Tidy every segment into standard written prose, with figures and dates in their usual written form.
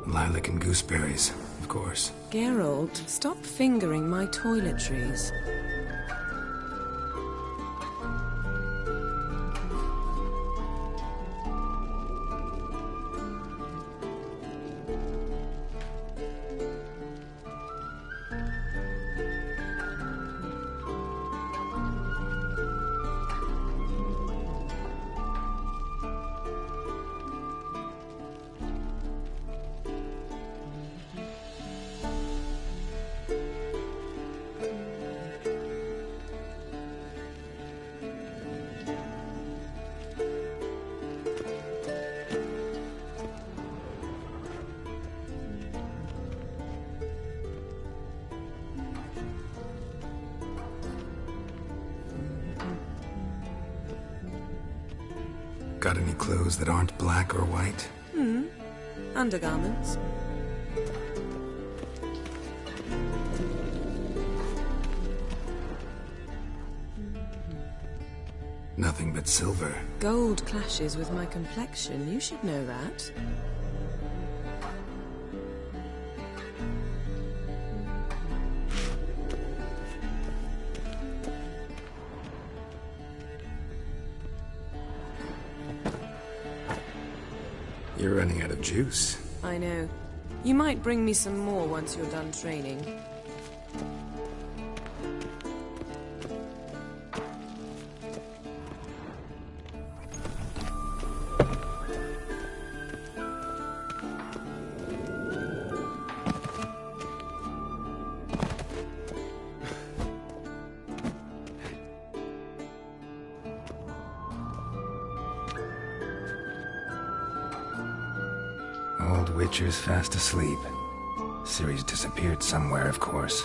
Lilac and gooseberries, of course. Geralt, stop fingering my toiletries. Got any clothes that aren't black or white? Undergarments. Nothing but silver. Gold clashes with my complexion, you should know that. You're running out of juice. I know. You might bring me some more once you're done training. Old Witcher's fast asleep. Ciri's disappeared somewhere, of course.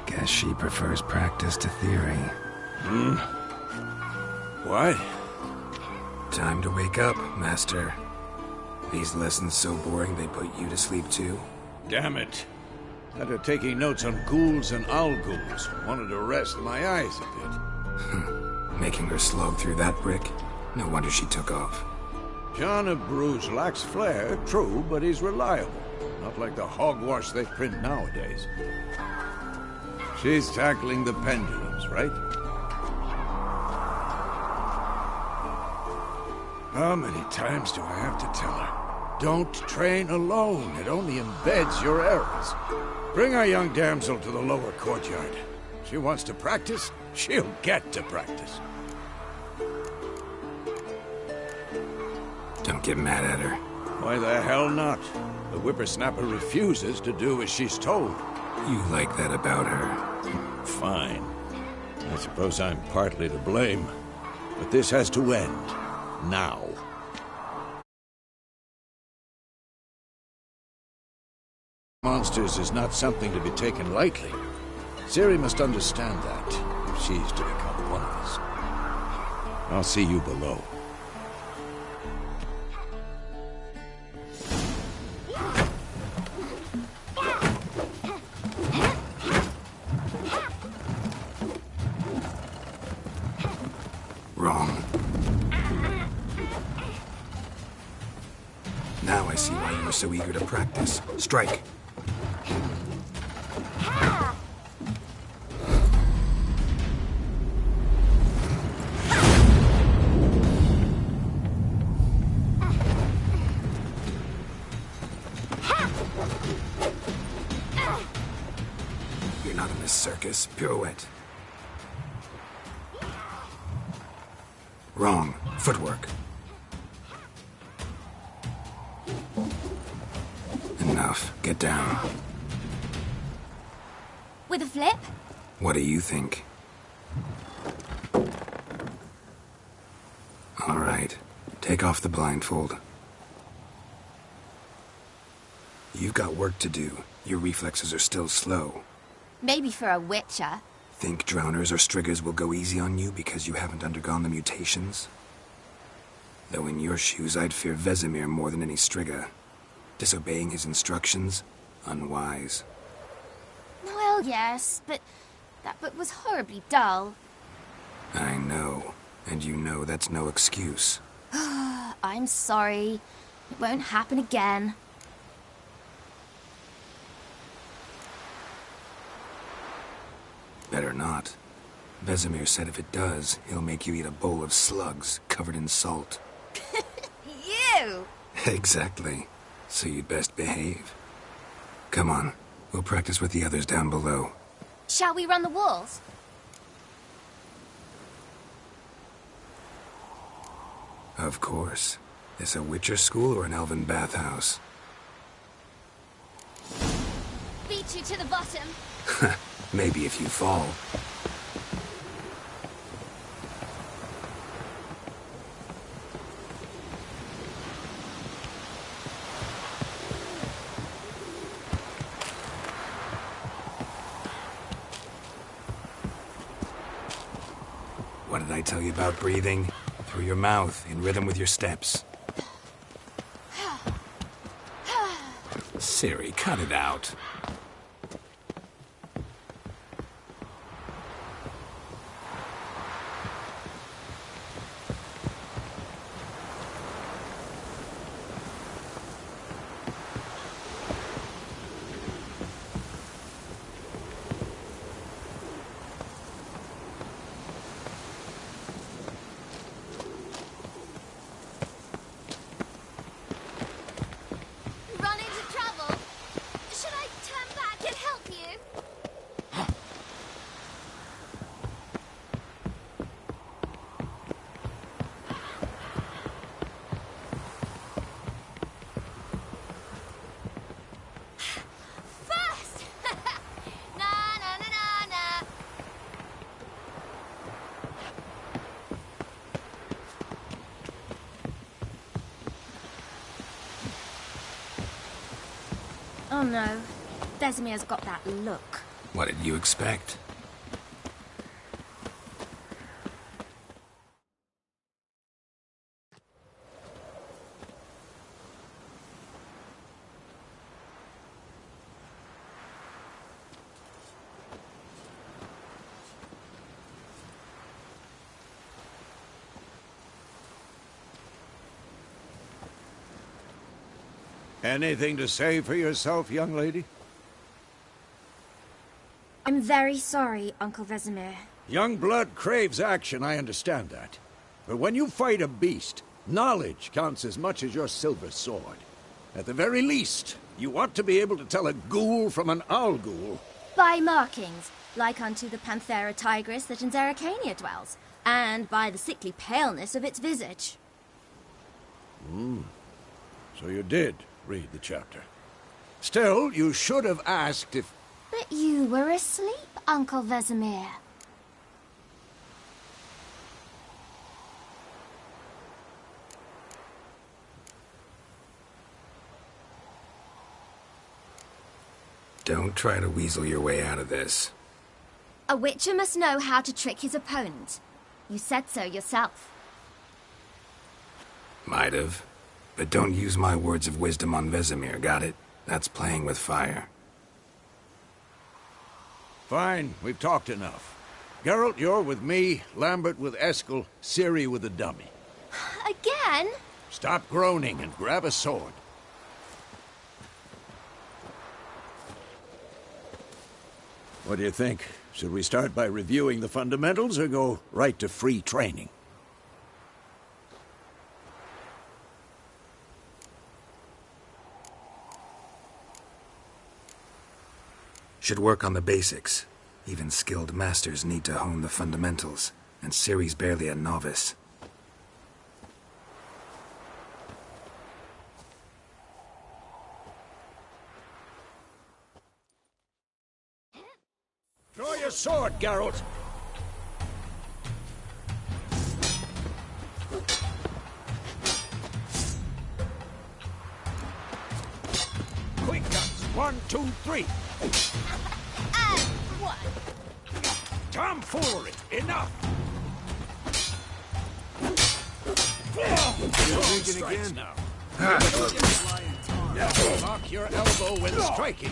Guess she prefers practice to theory. What? Time to wake up, Master. These lessons so boring they put you to sleep too? Damn it. After taking notes on ghouls and owl ghouls, wanted to rest my eyes a bit. Making her slog through that brick? No wonder she took off. John of Bruges lacks flair, true, but he's reliable. Not like the hogwash they print nowadays. She's tackling the pendulums, right? How many times do I have to tell her? Don't train alone. It only embeds your errors. Bring our young damsel to the lower courtyard. She wants to practice, she'll get to practice. Don't get mad at her. Why the hell not? The whippersnapper refuses to do as she's told. You like that about her. Fine. I suppose I'm partly to blame. But this has to end. Now. Monsters is not something to be taken lightly. Ciri must understand that, if she's to become one of us. I'll see you below. Wrong. Now I see why you were so eager to practice. Strike. You're not in this circus. Pirouette. Wrong. Footwork. Enough. Get down. With a flip? What do you think? All right. Take off the blindfold. You've got work to do. Your reflexes are still slow. Maybe for a witcher. Think drowners or striggers will go easy on you because you haven't undergone the mutations? Though in your shoes, I'd fear Vesemir more than any Striga. Disobeying his instructions? Unwise. Well, yes, but that book was horribly dull. I know. And you know that's no excuse. I'm sorry. It won't happen again. Better not. Vesemir said if it does, he'll make you eat a bowl of slugs covered in salt. You! Exactly. So you'd best behave. Come on. We'll practice with the others down below. Shall we run the walls? Of course. This a Witcher school or an elven bathhouse? Beat you to the bottom. Maybe if you fall. What did I tell you about breathing? Through your mouth, in rhythm with your steps. Siri, cut it out. Run into trouble. Should I turn back and help you? First! Na na na na na. Oh no, Vesemir's got that look. What did you expect? Anything to say for yourself, young lady? I'm very sorry, Uncle Vesemir. Young blood craves action, I understand that. But when you fight a beast, knowledge counts as much as your silver sword. At the very least, you ought to be able to tell a ghoul from an owl ghoul. By markings, like unto the Panthera tigris that in Zeracania dwells, and by the sickly paleness of its visage. So you did read the chapter. Still, you should have asked if... But you were asleep, Uncle Vesemir. Don't try to weasel your way out of this. A witcher must know how to trick his opponent. You said so yourself. Might have. But don't use my words of wisdom on Vesemir, got it? That's playing with fire. Fine, we've talked enough. Geralt, you're with me, Lambert with Eskel, Ciri with the dummy. Again? Stop groaning and grab a sword. What do you think? Should we start by reviewing the fundamentals or go right to free training? Should work on the basics. Even skilled masters need to hone the fundamentals, and Ciri's barely a novice. Draw your sword, Geralt! Quick guns! 1, 2, 3! And one. Tomfoolery! Enough! Thinking again now. Lock your elbow when striking.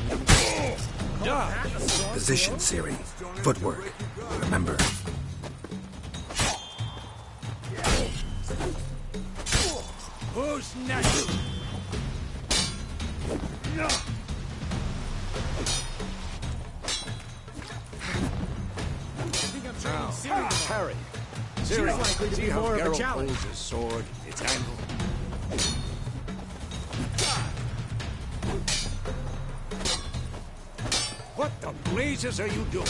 Position, Siri. Footwork. Remember. Who's next? Now, parry. Siri, likely to see be how more of a Geralt challenge. holds his sword, its angle. What the blazes are you doing?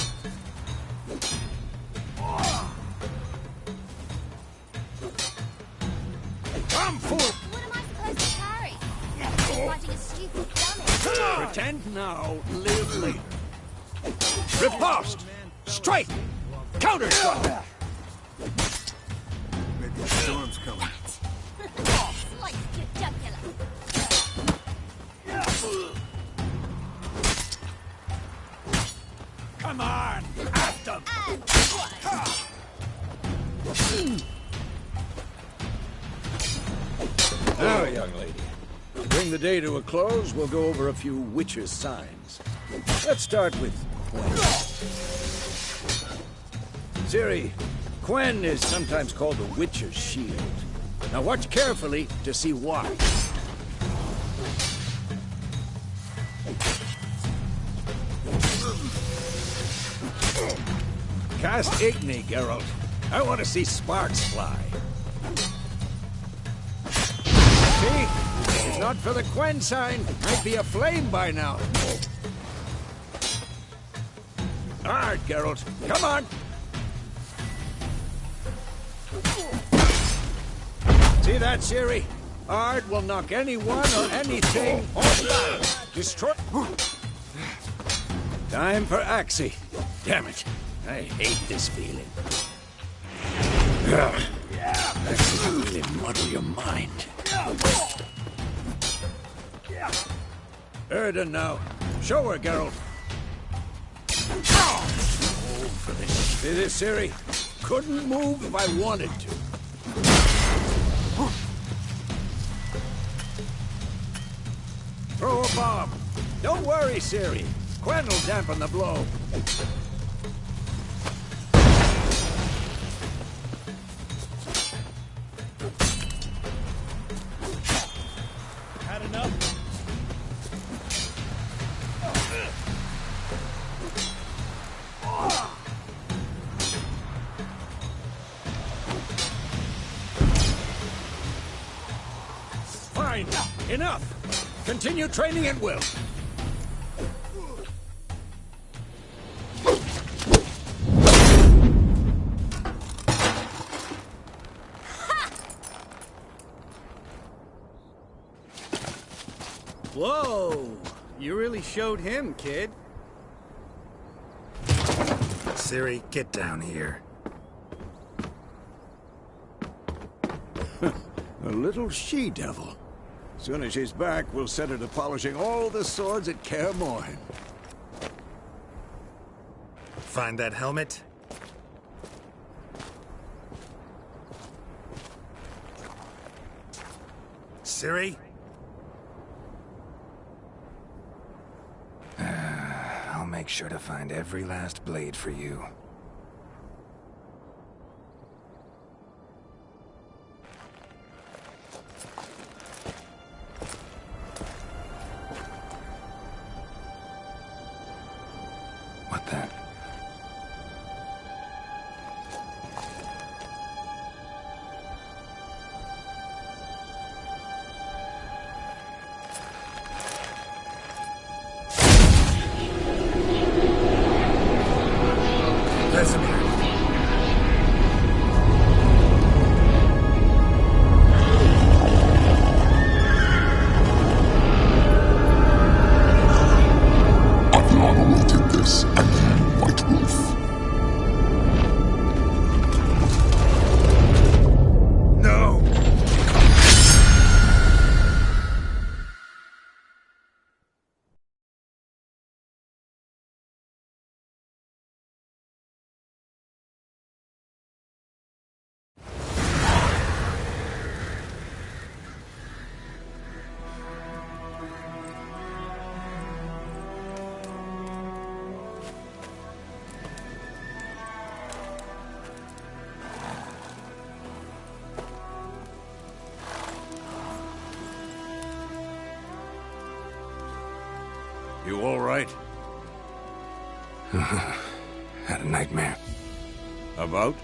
Come forth! What am I supposed to carry? I'm fighting a stupid dummy. Pretend now, live later. Riposte! Strike! Counter strike! Maybe a storm's coming. Slice your jugular. Come on! At them! And what? Now, young lady, to bring the day to a close, we'll go over a few witches' signs. Let's start with Quen. Ciri, Quen is sometimes called the witch's shield. Now watch carefully to see why. Cast Igni, Geralt. I want to see sparks fly. See? If not for the Quen sign, I'd be aflame by now. All right, Geralt. Come on. See that, Ciri? Ard will knock anyone or anything off balance. Destroy. Time for Axie. Damn it. I hate this feeling. Axie can really muddle your mind. Erden now. Show her, Geralt. Oh, for this. See this, Ciri? Couldn't move if I wanted to. Throw a bomb. Don't worry, Ciri. Quen will dampen the blow. Had enough? Fine. Enough. Continue training at will. Whoa! You really showed him, kid. Ciri, get down here. A little she-devil. Soon as she's back, we'll set her to polishing all the swords at Kaer Morhen. Find that helmet? Ciri? I'll make sure to find every last blade for you. What the? You all right? Had a nightmare. About?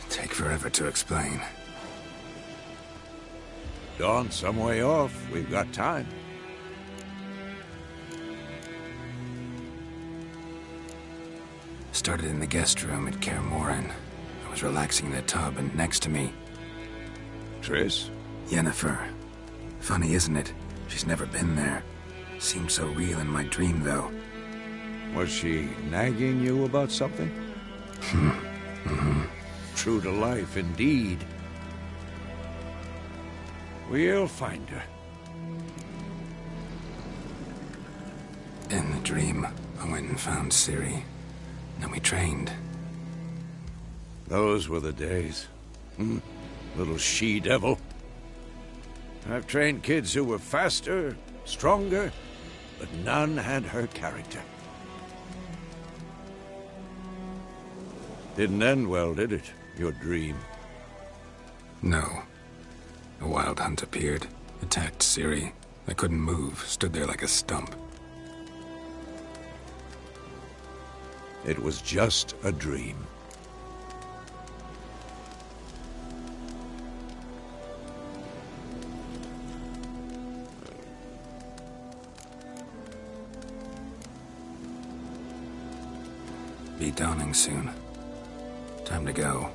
Take forever to explain. Dawn's some way off. We've got time. Started in the guest room at Kaer Morhen. I was relaxing in the tub, and next to me, Triss? Yennefer. Funny, isn't it? She's never been there. Seemed so real in my dream, though. Was she nagging you about something? True to life, indeed. We'll find her. In the dream, I went and found Ciri. Then we trained. Those were the days. Little she-devil. I've trained kids who were faster, stronger, but none had her character. Didn't end well, did it? Your dream? No. A wild hunt appeared, attacked Ciri. I couldn't move, stood there like a stump. It was just a dream. Be dawning soon. Time to go.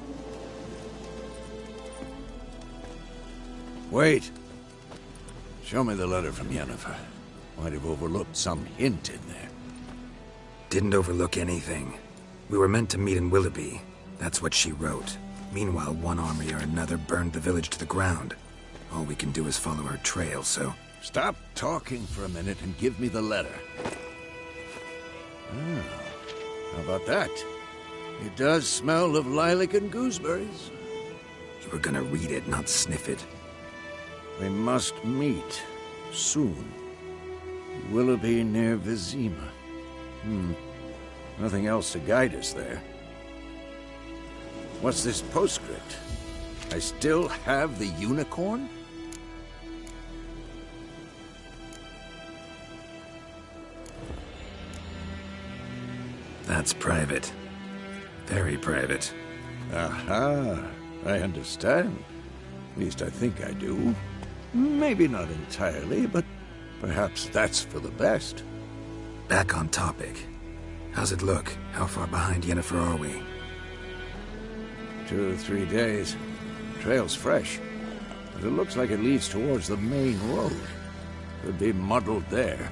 Wait. Show me the letter from Yennefer. Might have overlooked some hint in there. Didn't overlook anything. We were meant to meet in Willoughby. That's what she wrote. Meanwhile, one army or another burned the village to the ground. All we can do is follow her trail, so... Stop talking for a minute and give me the letter. How about that? It does smell of lilac and gooseberries. You were gonna read it, not sniff it. We must meet. Soon. Willoughby near Vizima. Nothing else to guide us there. What's this postscript? I still have the unicorn? That's private. Very private. Aha, I understand. At least I think I do. Maybe not entirely, but perhaps that's for the best. Back on topic. How's it look? How far behind Yennefer are we? 2 or 3 days. Trail's fresh, but it looks like it leads towards the main road. Could be muddled there.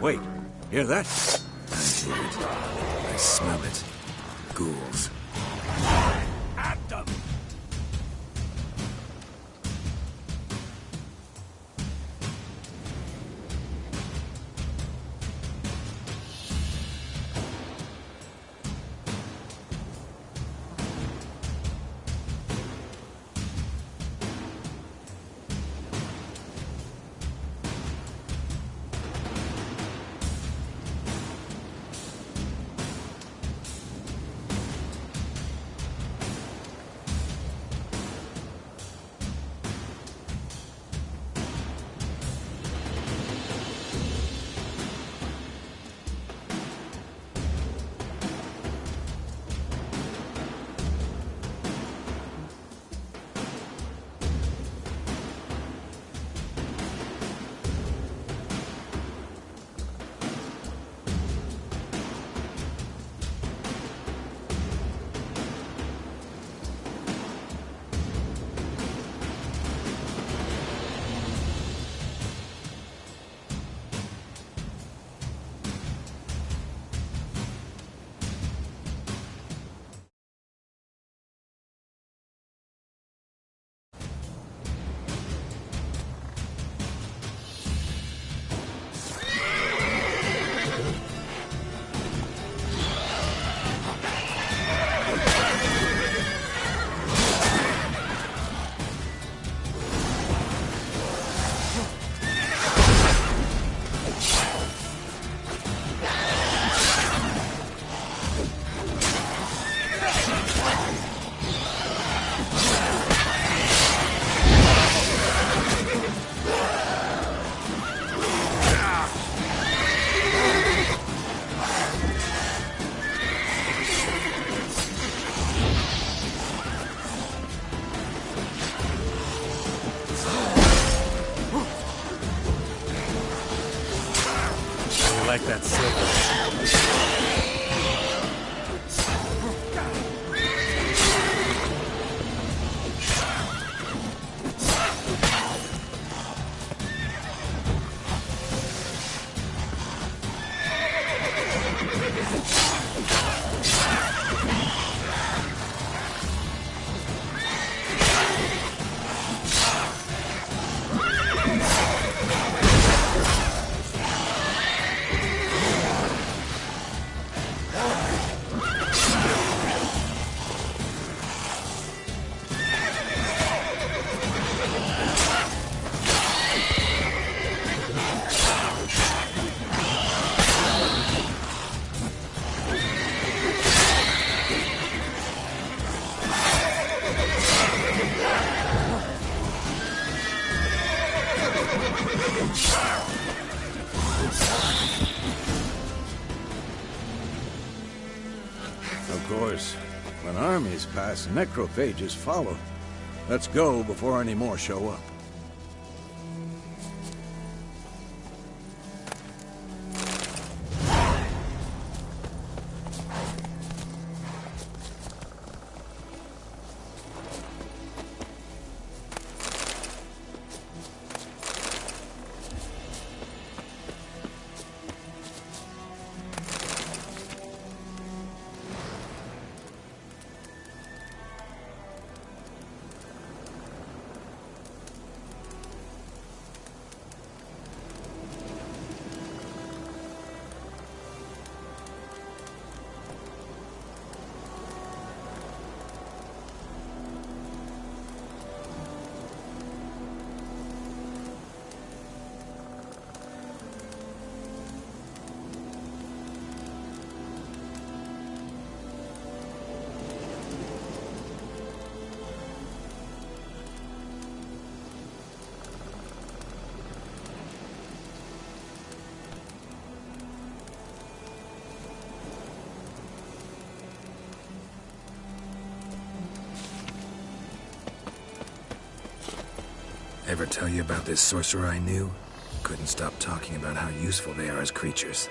Wait, hear that? I hear it. I smell it. Ghouls. At them! that silver. Of course, when armies pass, necrophages follow. Let's go before any more show up. Ever tell you about this sorcerer I knew? Couldn't stop talking about how useful they are as creatures.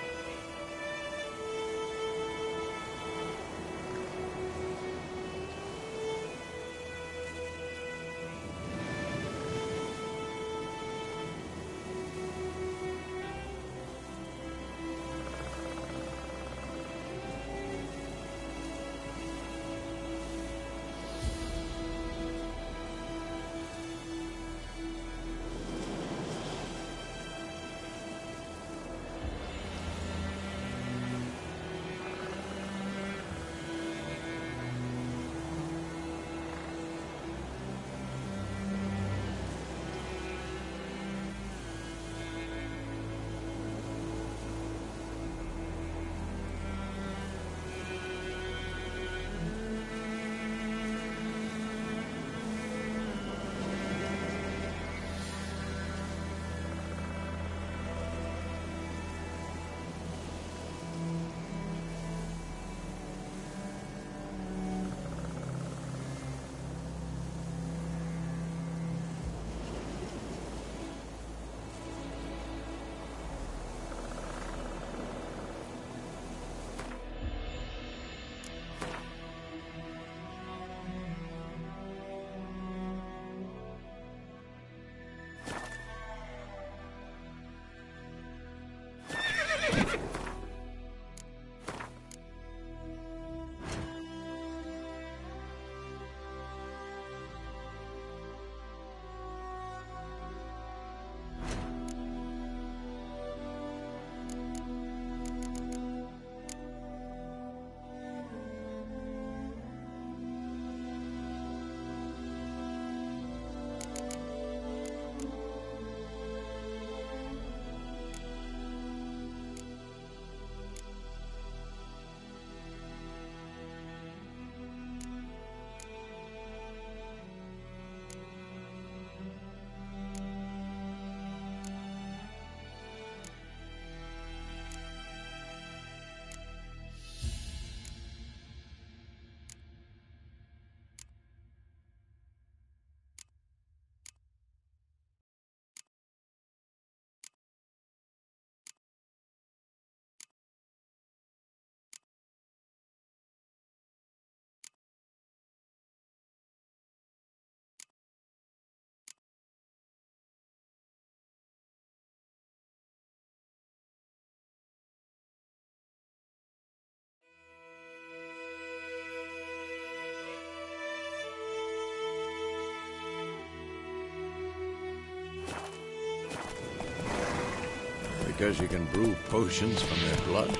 because you can brew potions from their blood?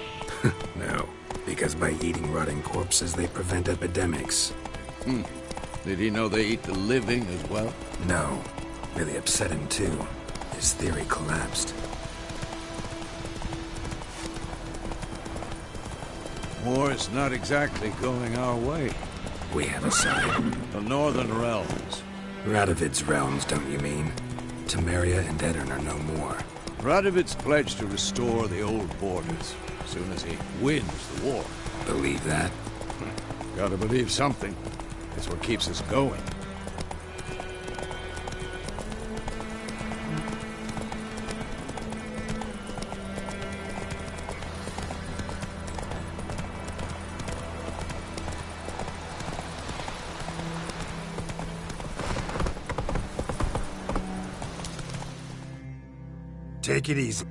No, because by eating rotting corpses, they prevent epidemics. Did he know they eat the living as well? No, really upset him too. His theory collapsed. War's not exactly going our way. We have a side. The Northern Realms. Radovid's realms, don't you mean? Temeria and Edirn are no more. Radovid's pledged to restore the old borders as soon as he wins the war. Believe that? Gotta believe something. It's what keeps us going. Take it easy.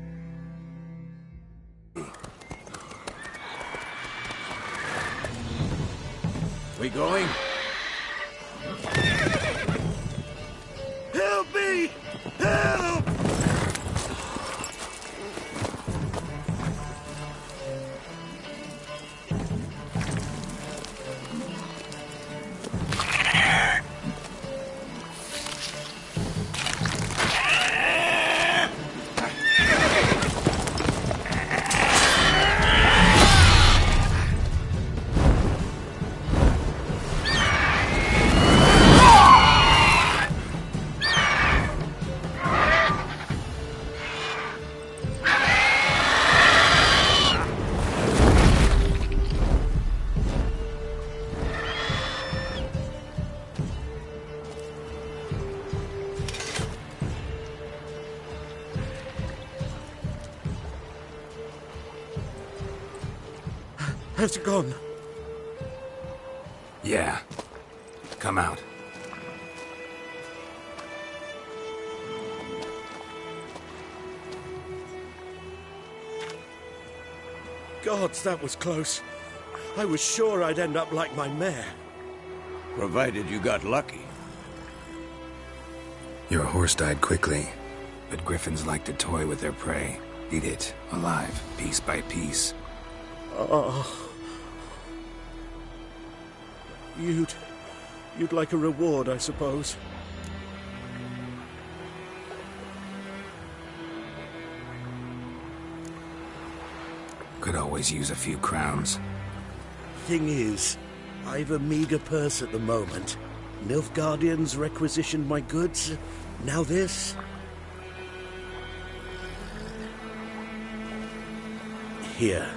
We going? Help me! Help! Has it gone? Yeah. Come out. Gods, that was close. I was sure I'd end up like my mare. Provided you got lucky. Your horse died quickly, but griffins like to toy with their prey. Eat it, alive, piece by piece. Oh. You'd like a reward, I suppose. Could always use a few crowns. Thing is, I've a meager purse at the moment. Nilfgaardians requisitioned my goods. Now this. Here.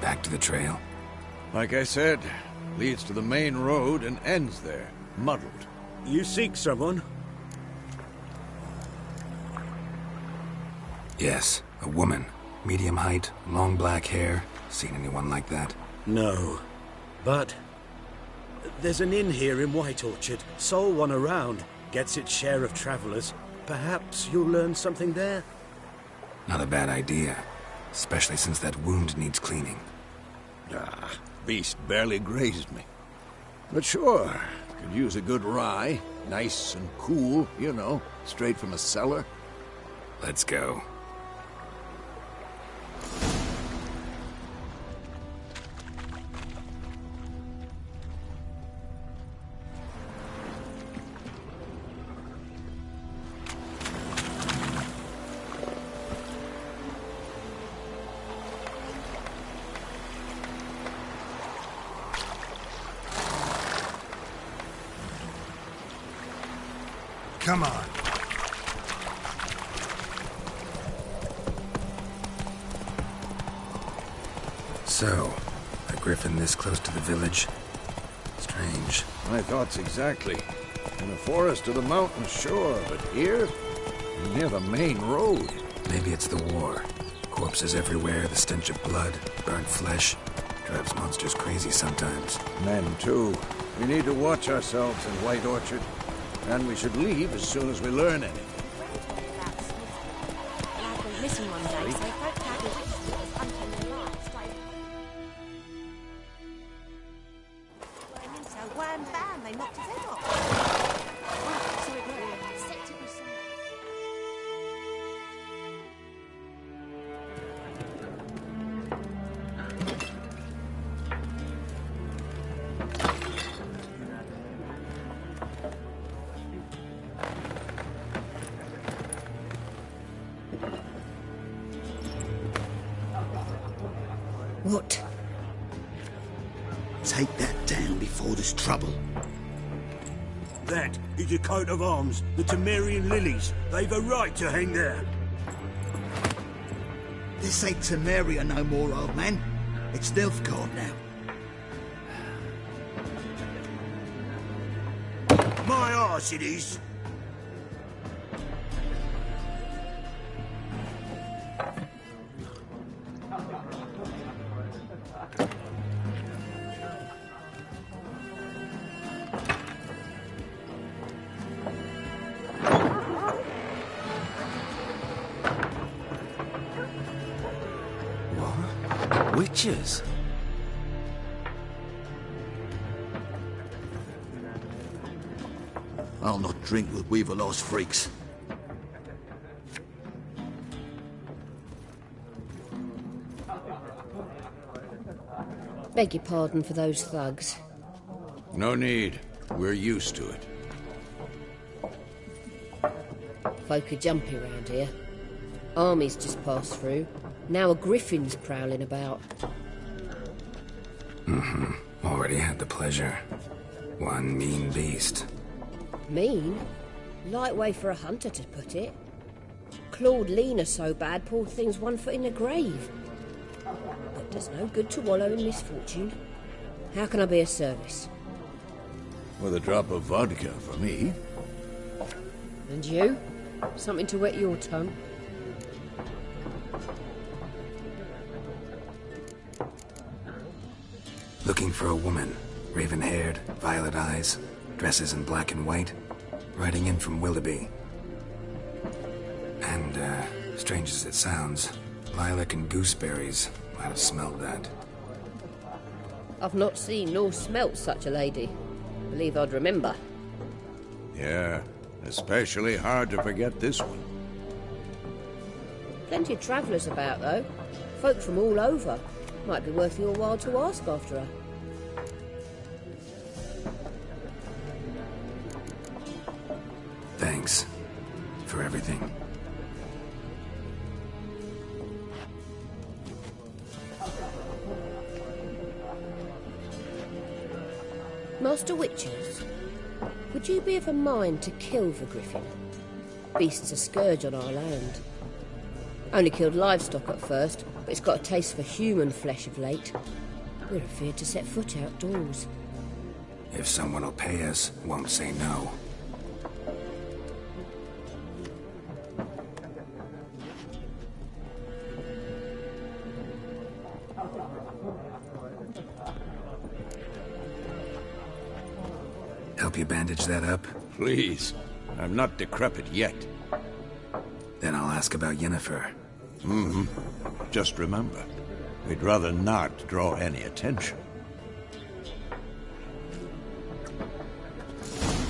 Back to the trail. Like I said, leads to the main road and ends there, muddled. You seek someone? Yes, a woman. Medium height, long black hair. Seen anyone like that? No. But there's an inn here in White Orchard. Sole one around. Gets its share of travelers. Perhaps you'll learn something there? Not a bad idea. Especially since that wound needs cleaning. Ah, beast barely grazed me. But sure, could use a good rye. Nice and cool, you know, straight from a cellar. Let's go. Come on. So, a griffin this close to the village? Strange. My thoughts exactly. In the forest or the mountains, sure, but here? Near the main road. Maybe it's the war. Corpses everywhere, the stench of blood, burnt flesh. Drives monsters crazy sometimes. Men, too. We need to watch ourselves in White Orchard. And we should leave as soon as we learn anything. What? Take that down before there's trouble. That is a coat of arms, the Temerian lilies. They've a right to hang there. This ain't Temeria no more, old man. It's Nilfgaard now. My arse it is. Witches? I'll not drink with Weaverlost freaks. Beg your pardon for those thugs. No need. We're used to it. Folk are jumpy round here. Armies just passed through. Now a griffin's prowling about. Already had the pleasure. One mean beast. Mean? Light way for a hunter to put it. Clawed Lena so bad, poor thing's 1 foot in the grave. But there's no good to wallow in misfortune. How can I be of service? With a drop of vodka for me. And you? Something to wet your tongue? Looking for a woman. Raven-haired, violet eyes, dresses in black and white. Riding in from Willoughby. And, strange as it sounds, lilac and gooseberries. Might have smelled that. I've not seen nor smelt such a lady. Believe I'd remember. Yeah, especially hard to forget this one. Plenty of travellers about, though. Folk from all over. Might be worth your while to ask after her. Thanks. For everything. Master Witches, would you be of a mind to kill the griffin? Beast's a scourge on our land. Only killed livestock at first, but it's got a taste for human flesh of late. We're afeard to set foot outdoors. If someone will pay us, won't say no. Help you bandage that up? Please. I'm not decrepit yet. Then I'll ask about Yennefer. Just remember, we'd rather not draw any attention.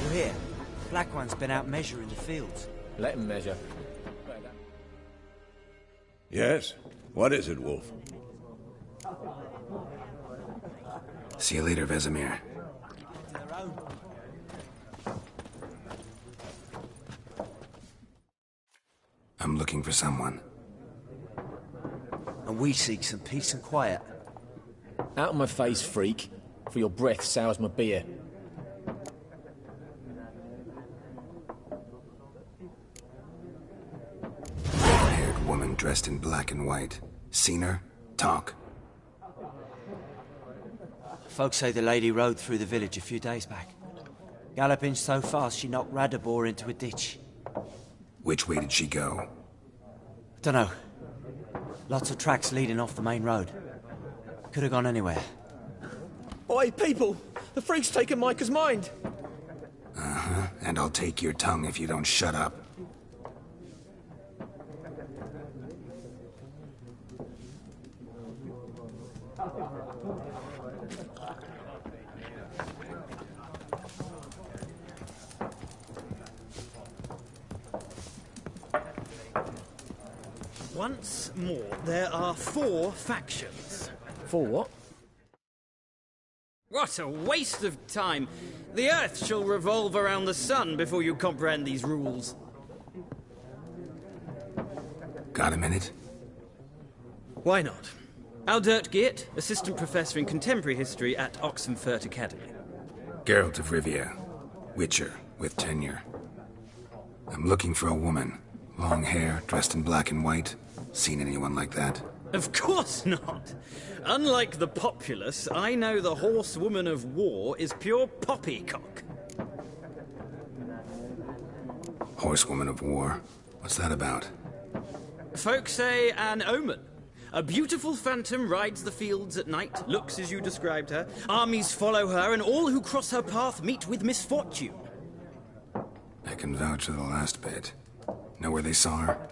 You're here. Black One's been out measuring the fields. Let him measure. Yes? What is it, Wolf? See you later, Vesemir. Their own. I'm looking for someone. And we seek some peace and quiet. Out of my face, freak. For your breath sours my beer. Haired woman dressed in black and white. Seen her? Talk. Folks say the lady rode through the village a few days back. Galloping so fast she knocked Radabor into a ditch. Which way did she go? Dunno. Lots of tracks leading off the main road. Could have gone anywhere. Oi, people! The freak's taken Micah's mind! Uh-huh. And I'll take your tongue if you don't shut up. Once more, there are 4 factions. For what? What a waste of time! The Earth shall revolve around the sun before you comprehend these rules. Got a minute? Why not? Aldert Geert, Assistant Professor in Contemporary History at Oxenfurt Academy. Geralt of Rivia, Witcher, with tenure. I'm looking for a woman. Long hair, dressed in black and white. Seen anyone like that? Of course not. Unlike the populace, I know the horsewoman of war is pure poppycock. Horsewoman of war? What's that about? Folk say an omen. A beautiful phantom rides the fields at night, looks as you described her. Armies follow her, and all who cross her path meet with misfortune. I can vouch for the last bit. Know where they saw her?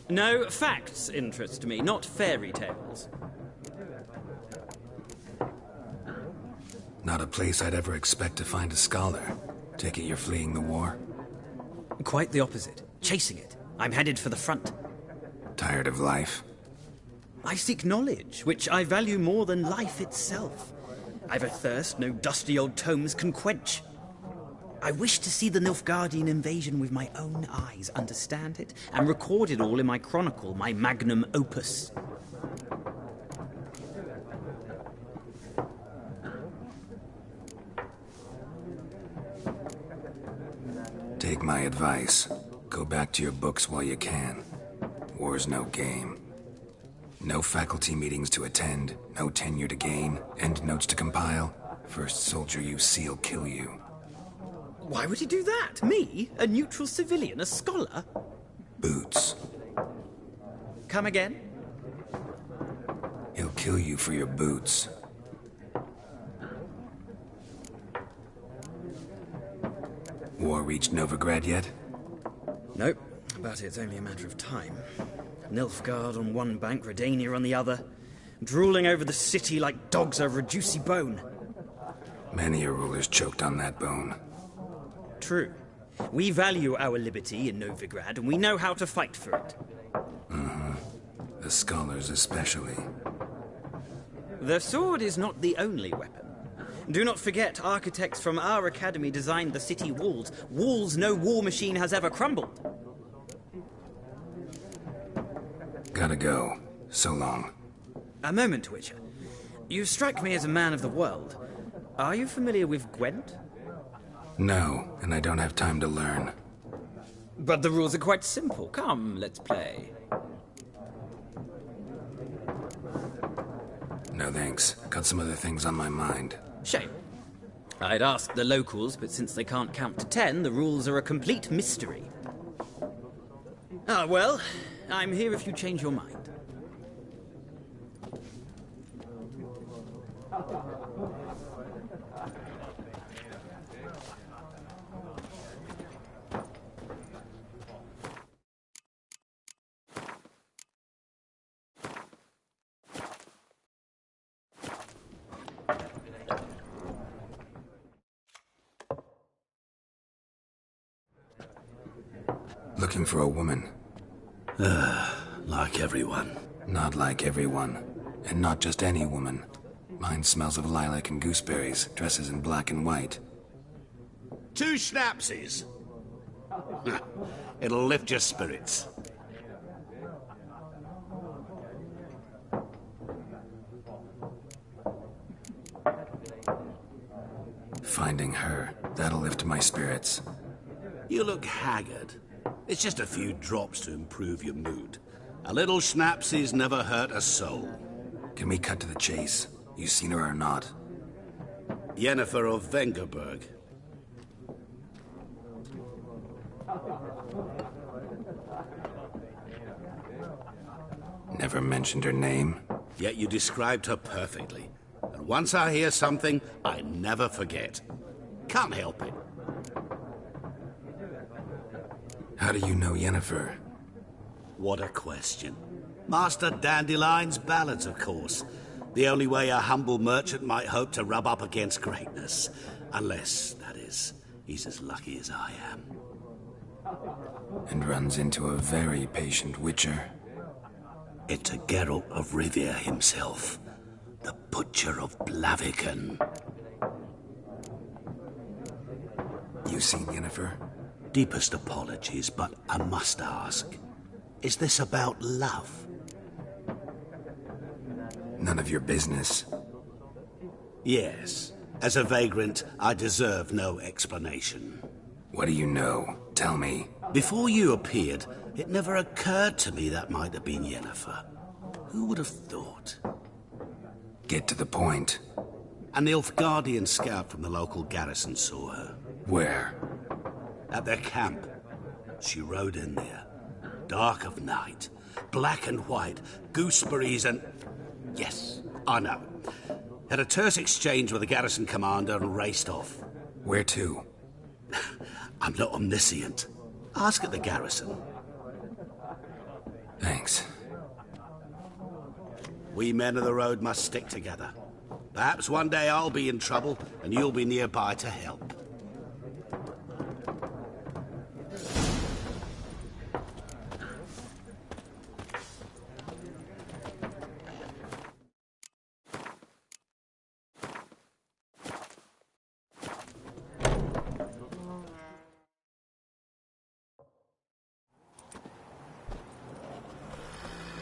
No, facts interest me, not fairy tales. Not a place I'd ever expect to find a scholar. Take it you're fleeing the war? Quite the opposite. Chasing it. I'm headed for the front. Tired of life? I seek knowledge, which I value more than life itself. I've a thirst no dusty old tomes can quench. I wish to see the Nilfgaardian invasion with my own eyes, understand it, and record it all in my chronicle, my magnum opus. Take my advice. Go back to your books while you can. War's no game. No faculty meetings to attend, no tenure to gain, end notes to compile. First soldier you see'll kill you. Why would he do that? Me? A neutral civilian? A scholar? Boots. Come again? He'll kill you for your boots. War reached Novigrad yet? Nope, but it's only a matter of time. Nilfgaard on one bank, Redania on the other, drooling over the city like dogs over a juicy bone. Many a ruler's choked on that bone. True. We value our liberty in Novigrad, and we know how to fight for it. The scholars especially. The sword is not the only weapon. Do not forget, architects from our academy designed the city walls. Walls no war machine has ever crumbled. Gotta go. So long. A moment, Witcher. You strike me as a man of the world. Are you familiar with Gwent? No, and I don't have time to learn. But the rules are quite simple. Come, let's play. No thanks. Got some other things on my mind. Shame. I'd ask the locals, but since they can't count to 10, the rules are a complete mystery. Ah, well, I'm here if you change your mind. Looking for a woman. Like everyone. Not like everyone. And not just any woman. Mine smells of lilac and gooseberries, dresses in black and white. 2 schnapsies. It'll lift your spirits. Finding her, that'll lift my spirits. You look haggard. It's just a few drops to improve your mood. A little schnapsies never hurt a soul. Can we cut to the chase? You seen her or not? Yennefer of Vengerberg. Never mentioned her name? Yet you described her perfectly. And once I hear something, I never forget. Can't help it. How do you know Yennefer? What a question. Master Dandelion's ballads, of course. The only way a humble merchant might hope to rub up against greatness. Unless, that is, he's as lucky as I am. And runs into a very patient witcher. Into Geralt of Rivia himself. The Butcher of Blaviken. You seen Yennefer? Deepest apologies, but I must ask. Is this about love? None of your business. Yes. As a vagrant, I deserve no explanation. What do you know? Tell me. Before you appeared, it never occurred to me that might have been Yennefer. Who would have thought? Get to the point. An Nilfgaardian scout from the local garrison saw her. Where? At their camp. She rode in there. Dark of night. Black and white. Gooseberries and... Yes, I know. Had a terse exchange with the garrison commander and raced off. Where to? I'm not omniscient. Ask at the garrison. Thanks. We men of the road must stick together. Perhaps one day I'll be in trouble and you'll be nearby to help.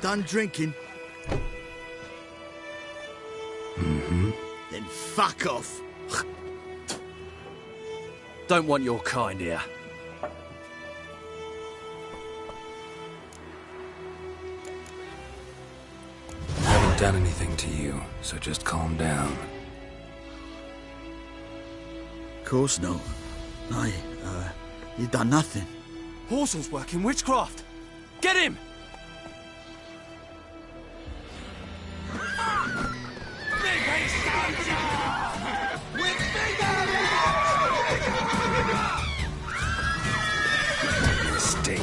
Done drinking? Mm-hmm. Then fuck off. Don't want your kind here. I haven't done anything to you, so just calm down. Course no. You done nothing. Horsel's working witchcraft. Get him! Mistake.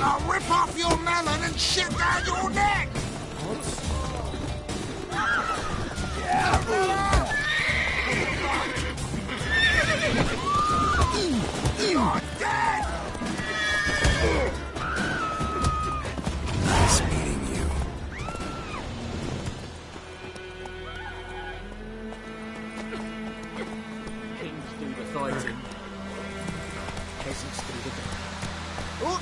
I'll rip off your melon and shit down your neck! You're dead! Nice meeting you. Kings do the fighting. Peasants do the... Oh.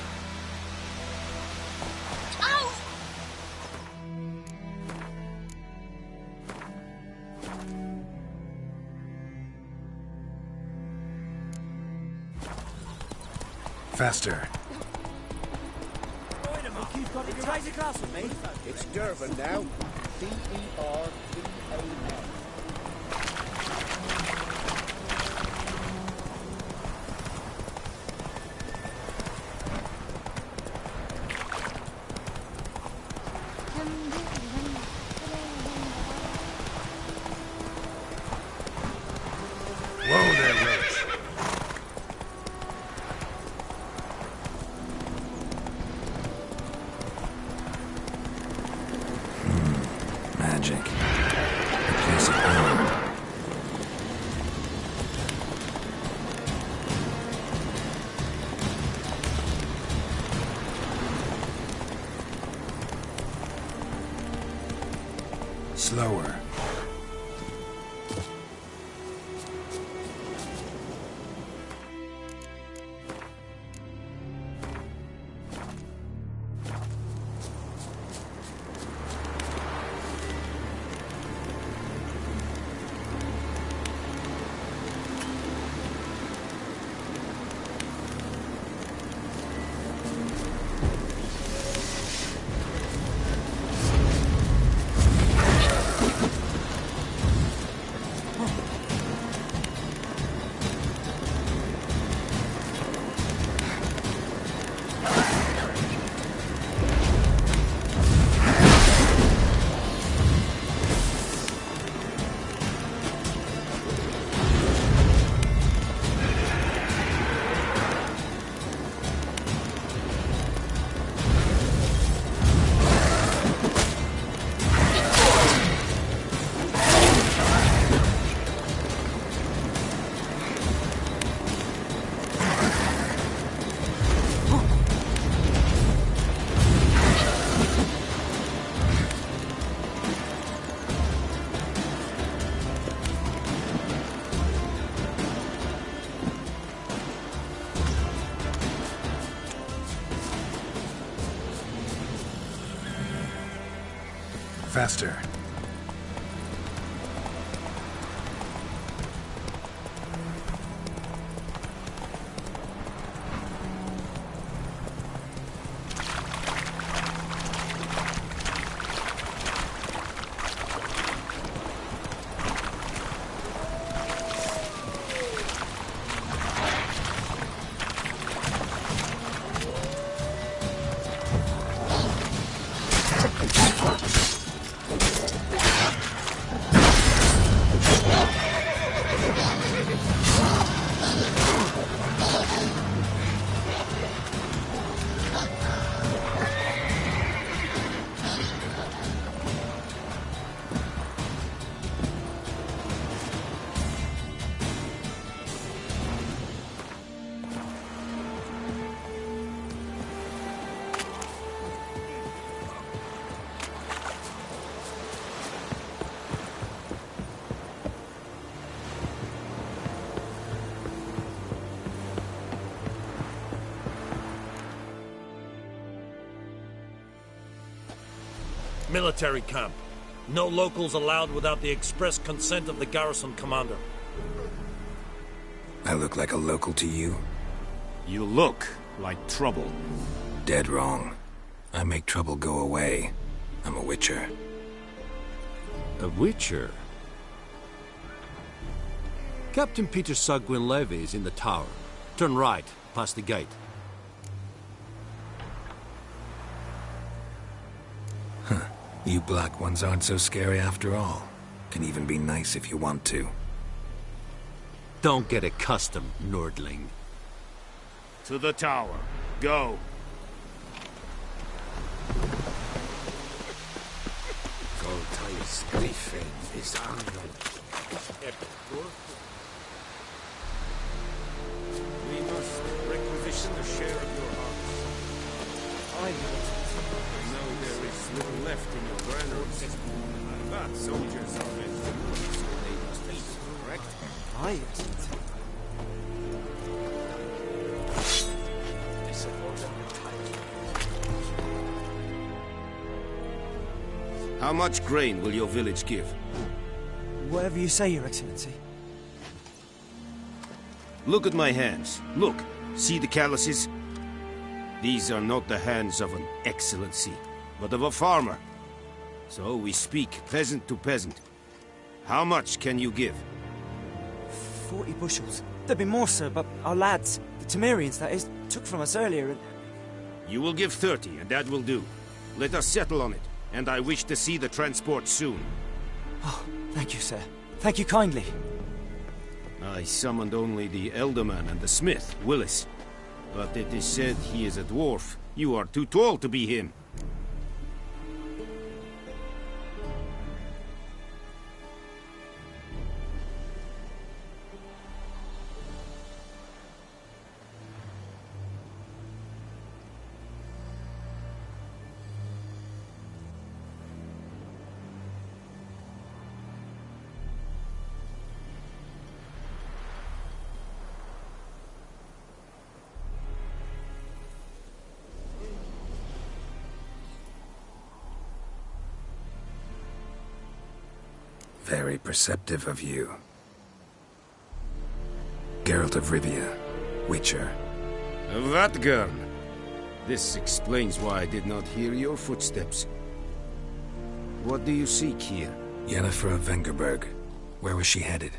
Faster. It's Durban now. D-E-R-B-A-N. Whoa there, Witch. Magic. A piece of power. Slower. faster. Military camp. No locals allowed without the express consent of the garrison commander. I look like a local to you? You look like trouble. Dead wrong. I make trouble go away. I'm a witcher. A witcher? Captain Peter Sagwin Levy is in the tower. Turn right, past the gate. Huh. You black ones aren't so scary after all. Can even be nice if you want to. Don't get accustomed, Nordling. To the tower. Go. Voltaire's griffin is angry. We must requisition a share of your harvest. I know there is little left in your granaries, but soldiers are meant to work, so they must eat, correct? Aye. How much grain will your village give? Whatever you say, Your Excellency. Look at my hands. Look. See the calluses? These are not the hands of an excellency, but of a farmer. So we speak peasant to peasant. How much can you give? 40 bushels. There'd be more, sir, but our lads, the Temerians, that is, took from us earlier and... You will give 30, and that will do. Let us settle on it, and I wish to see the transport soon. Oh, thank you, sir. Thank you kindly. I summoned only the Elderman and the smith, Willis. But it is said he is a dwarf. You are too tall to be him. Very perceptive of you. Geralt of Rivia, Witcher. Vatgern! This explains why I did not hear your footsteps. What do you seek here? Yennefer of Vengerberg. Where was she headed?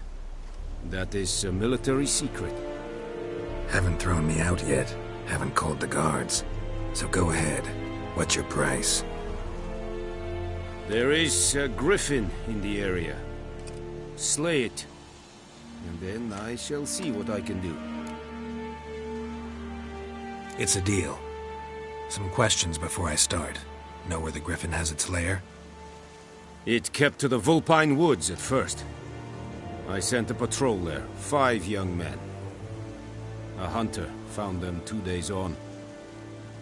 That is a military secret. Haven't thrown me out yet. Haven't called the guards. So go ahead. What's your price? There is a griffin in the area. Slay it. And then I shall see what I can do. It's a deal. Some questions before I start. Know where the griffin has its lair? It kept to the Vulpine Woods at first. I sent a patrol there, 5 young men. A hunter found them 2 days on.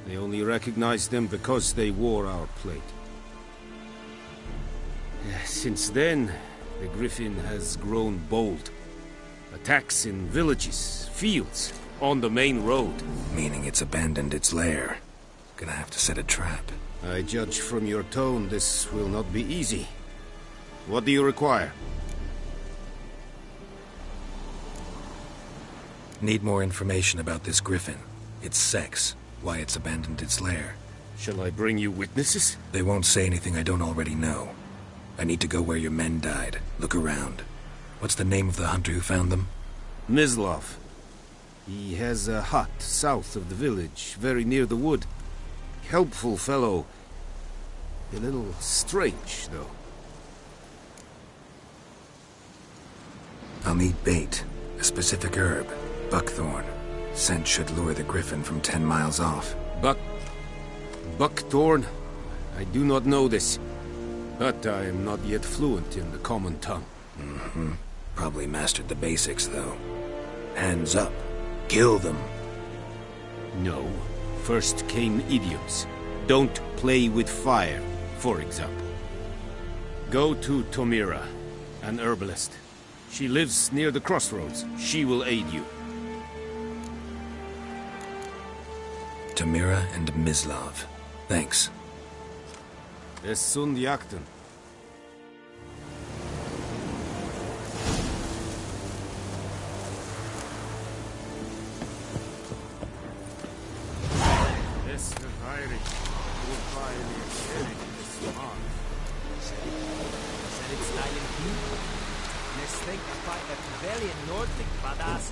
They only recognized them because they wore our plate. Since then, the griffin has grown bold. Attacks in villages, fields, on the main road. Meaning it's abandoned its lair. Gonna have to set a trap. I judge from your tone this will not be easy. What do you require? Need more information about this griffin. Its sex, why it's abandoned its lair. Shall I bring you witnesses? They won't say anything I don't already know. I need to go where your men died. Look around. What's the name of the hunter who found them? Mislov. He has a hut south of the village, very near the wood. Helpful fellow. A little strange, though. I'll need bait. A specific herb. Buckthorn. Scent should lure the griffin from 10 miles off. Buckthorn? I do not know this. But I am not yet fluent in the common tongue. Mm-hmm. Probably mastered the basics, though. Hands up. Kill them. No. First came idioms. Don't play with fire, for example. Go to Tomira, an herbalist. She lives near the crossroads. She will aid you. Tomira and Mislov. Thanks. Es sunt jakten. Es verheiligt. Urfeile Erik des Mann. Said it's styling key. Let's think about a Pavilion Nordic badass.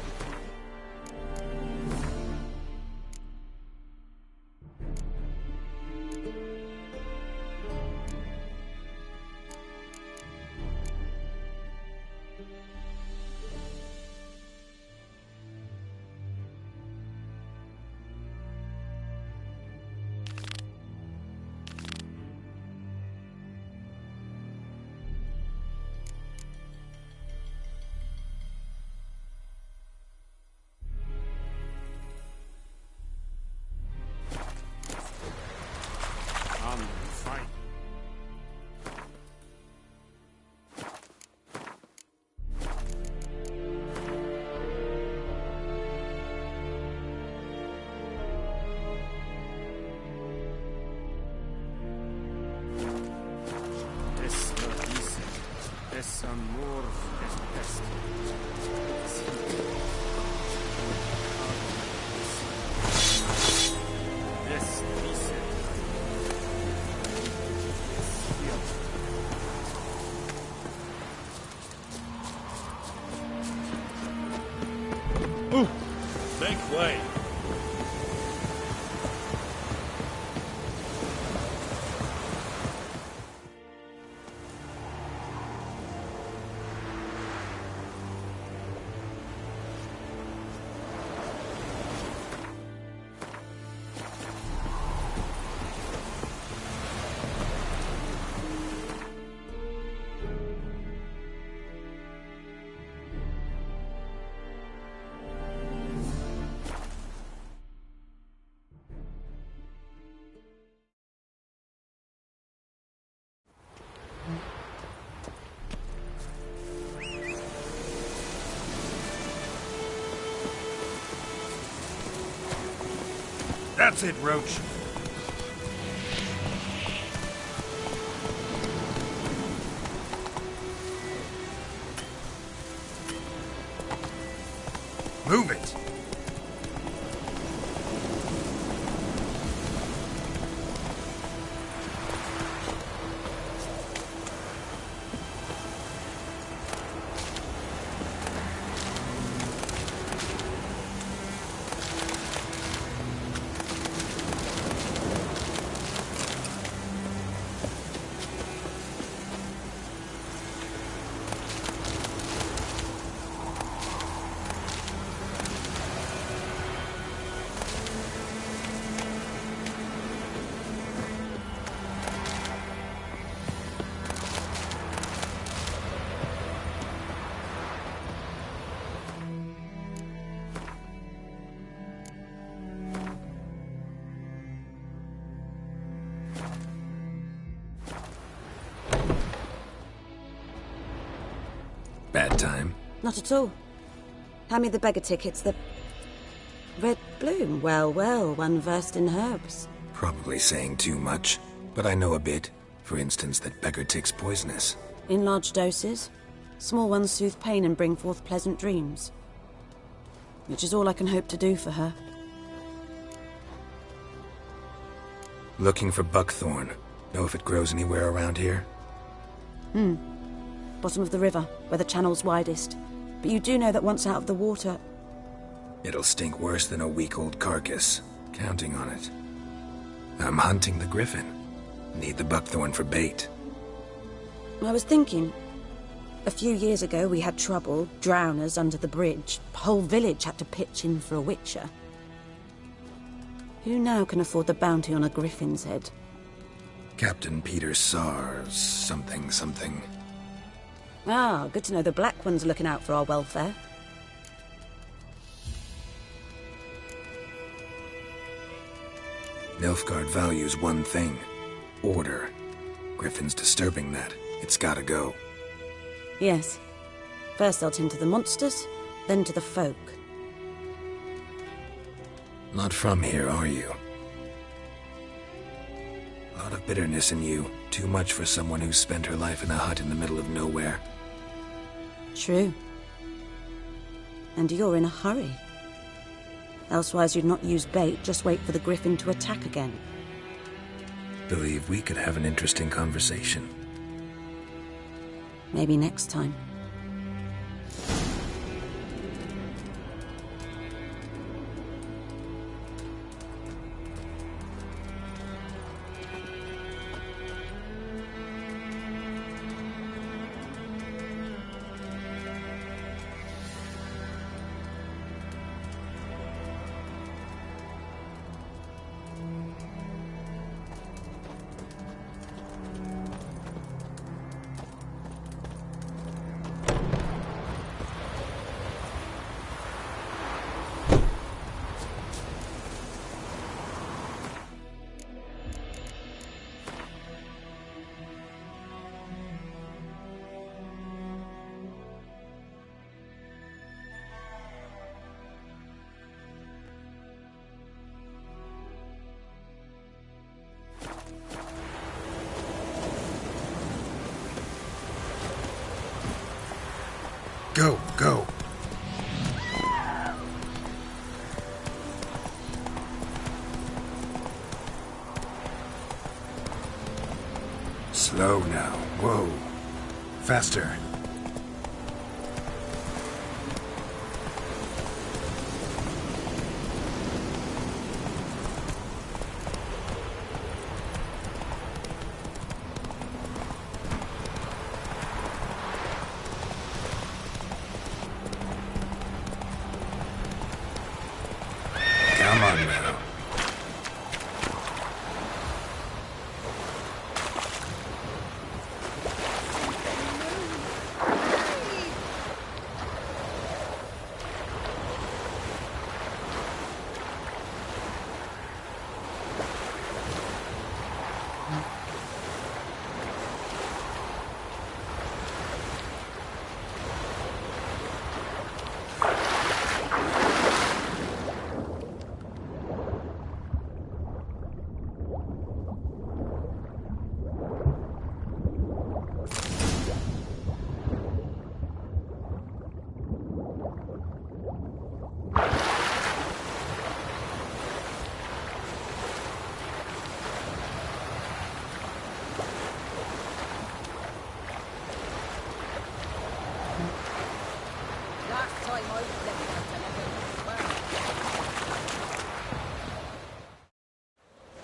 Make way. That's it, Roach. Move it. Bad time? Not at all. Hand me the beggar tickets, the red bloom. Well, well, one versed in herbs. Probably saying too much. But I know a bit. For instance, that beggar tick's poisonous. In large doses. Small ones soothe pain and bring forth pleasant dreams. Which is all I can hope to do for her. Looking for buckthorn. Know if it grows anywhere around here? Bottom of the river, where the channel's widest. But you do know that once out of the water... It'll stink worse than a week-old carcass. Counting on it. I'm hunting the griffin. Need the buckthorn for bait. I was thinking... A few years ago we had trouble, drowners under the bridge. The whole village had to pitch in for a witcher. Who now can afford the bounty on a griffin's head? Captain Peter Sars, something. Ah, good to know the Black One's looking out for our welfare. Nilfgaard values one thing. Order. Griffin's disturbing that. It's gotta go. Yes. First they'll tend to the monsters, then to the folk. Not from here, are you? A lot of bitterness in you. Too much for someone who's spent her life in a hut in the middle of nowhere. True. And you're in a hurry. Elsewise you'd not use bait, just wait for the griffin to attack again. Believe we could have an interesting conversation. Maybe next time. Go. Slow now. Whoa. Faster. Come on now.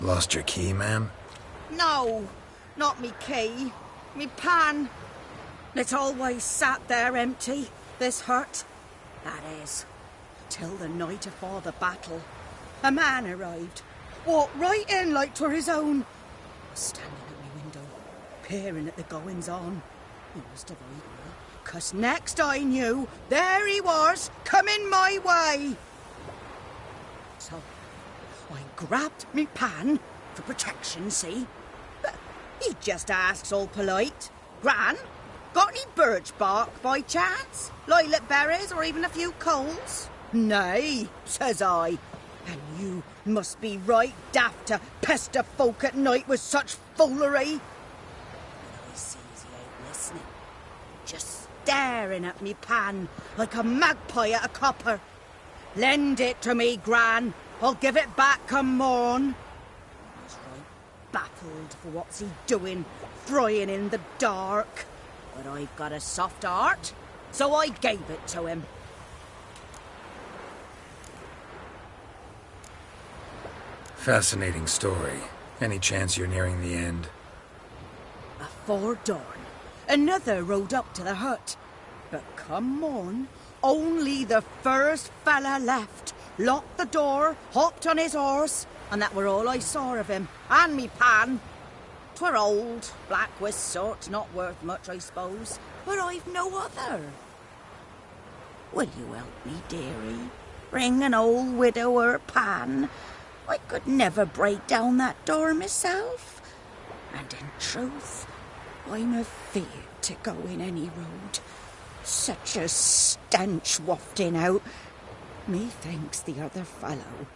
Lost your key, ma'am? No, not me key. Me pan. It's always sat there empty, this hut. That is, till the night afore the battle. A man arrived, walked right in like 'twere his own. Was standing at me window, peering at the goings-on. He must have eyed me, 'cause next I knew, there he was, coming my way. So I grabbed me pan for protection, see? But he just asks all polite, Gran, got any birch bark by chance? Lilac berries or even a few coals? Nay, says I. And you must be right daft to pester folk at night with such foolery. But I sees he ain't listening. Just staring at me pan like a magpie at a copper. Lend it to me, Gran. I'll give it back come morn. I was right baffled for what's he doing, frying in the dark. But I've got a soft heart, so I gave it to him. Fascinating story. Any chance you're nearing the end? Afore dawn, another rode up to the hut. But come morn, only the first fella left, locked the door, hopped on his horse, and that were all I saw of him, and me pan. 'Twere old, black-wist sort, not worth much, I suppose, but I've no other. Will you help me, dearie? Bring an old widower pan. I could never break down that door myself. And in truth, I'm afeard to go in any road. Such a stench wafting out. Methinks the other fellow.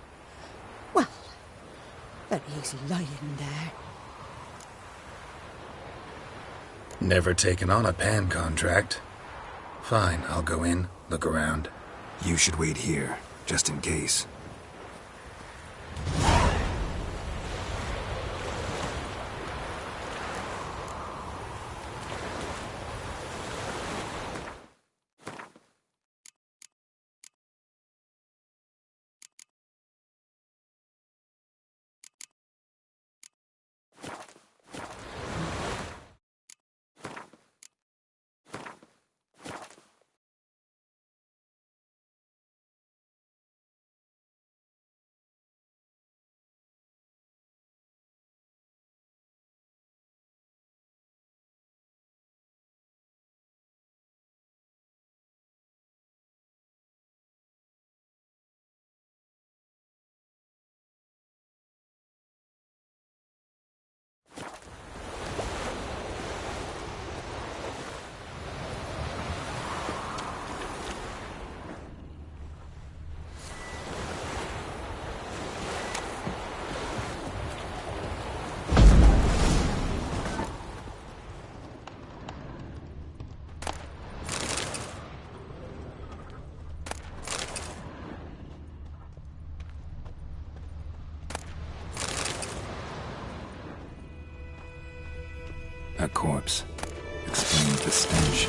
Well, but he's lying there. Never taken on a pan contract. Fine, I'll go in, look around. You should wait here, just in case. A corpse. Explains the stench.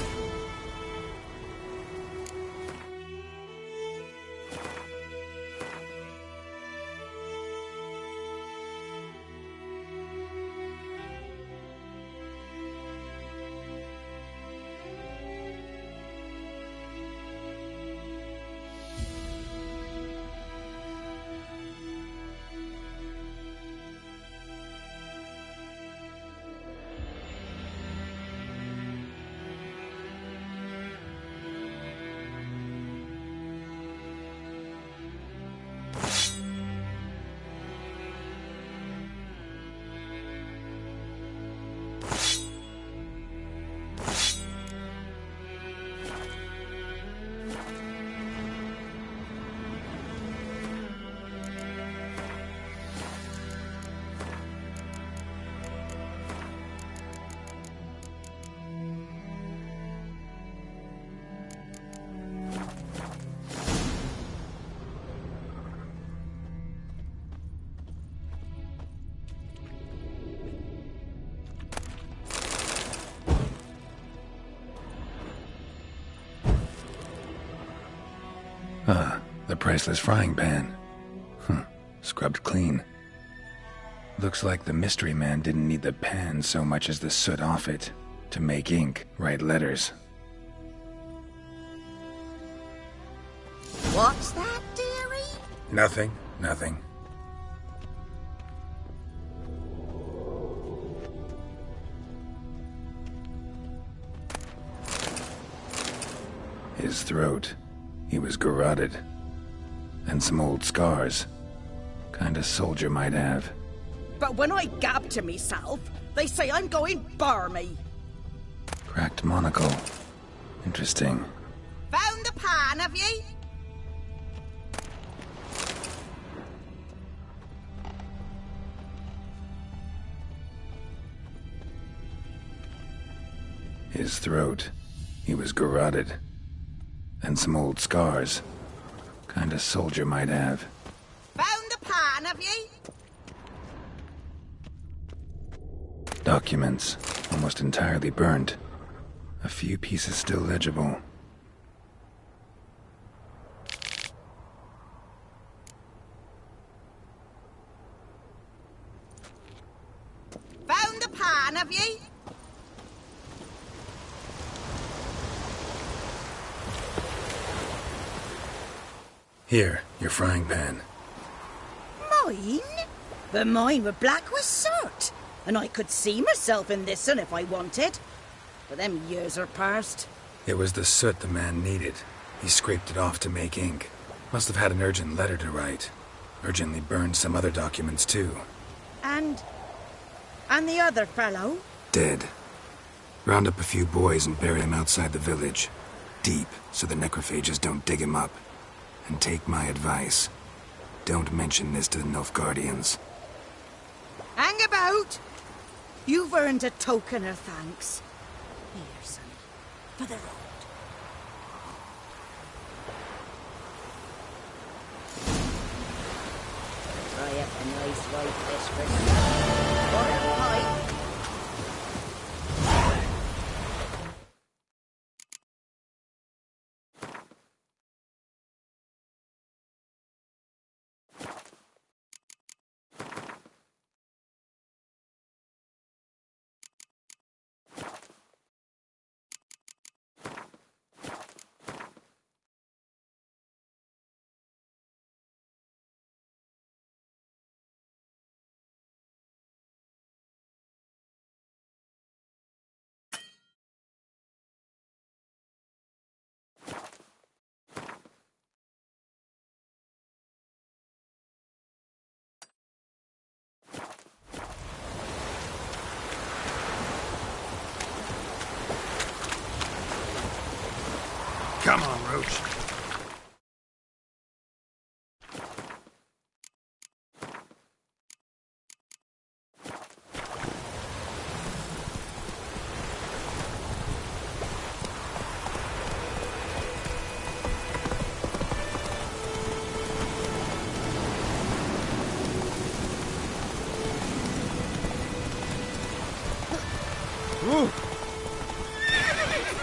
Ah, the priceless frying pan. Scrubbed clean. Looks like the mystery man didn't need the pan so much as the soot off it to make ink, write letters. What's that, dearie? Nothing, nothing. His throat. He was garroted. And some old scars. Kinda soldier might have. But when I gab to myself, they say I'm going barmy. Cracked monocle. Interesting. Found the pan, have ye? His throat. He was garroted. And some old scars. Kind of soldier might have. Found the pan, have ye? Documents. Almost entirely burnt. A few pieces still legible. Found the pan, have ye? Here, your frying pan. Mine? But mine were black with soot, and I could see myself in this one if I wanted. But them years are past. It was the soot the man needed. He scraped it off to make ink. Must have had an urgent letter to write. Urgently burned some other documents too. And the other fellow? Dead. Round up a few boys and bury him outside the village. Deep, so the necrophages don't dig him up. And take my advice. Don't mention this to the Nilfgaardians. Hang about! You've earned a token of thanks. Here, son, for the road. Try up a nice white fish for dinner. Or a pipe. Come on, Roach.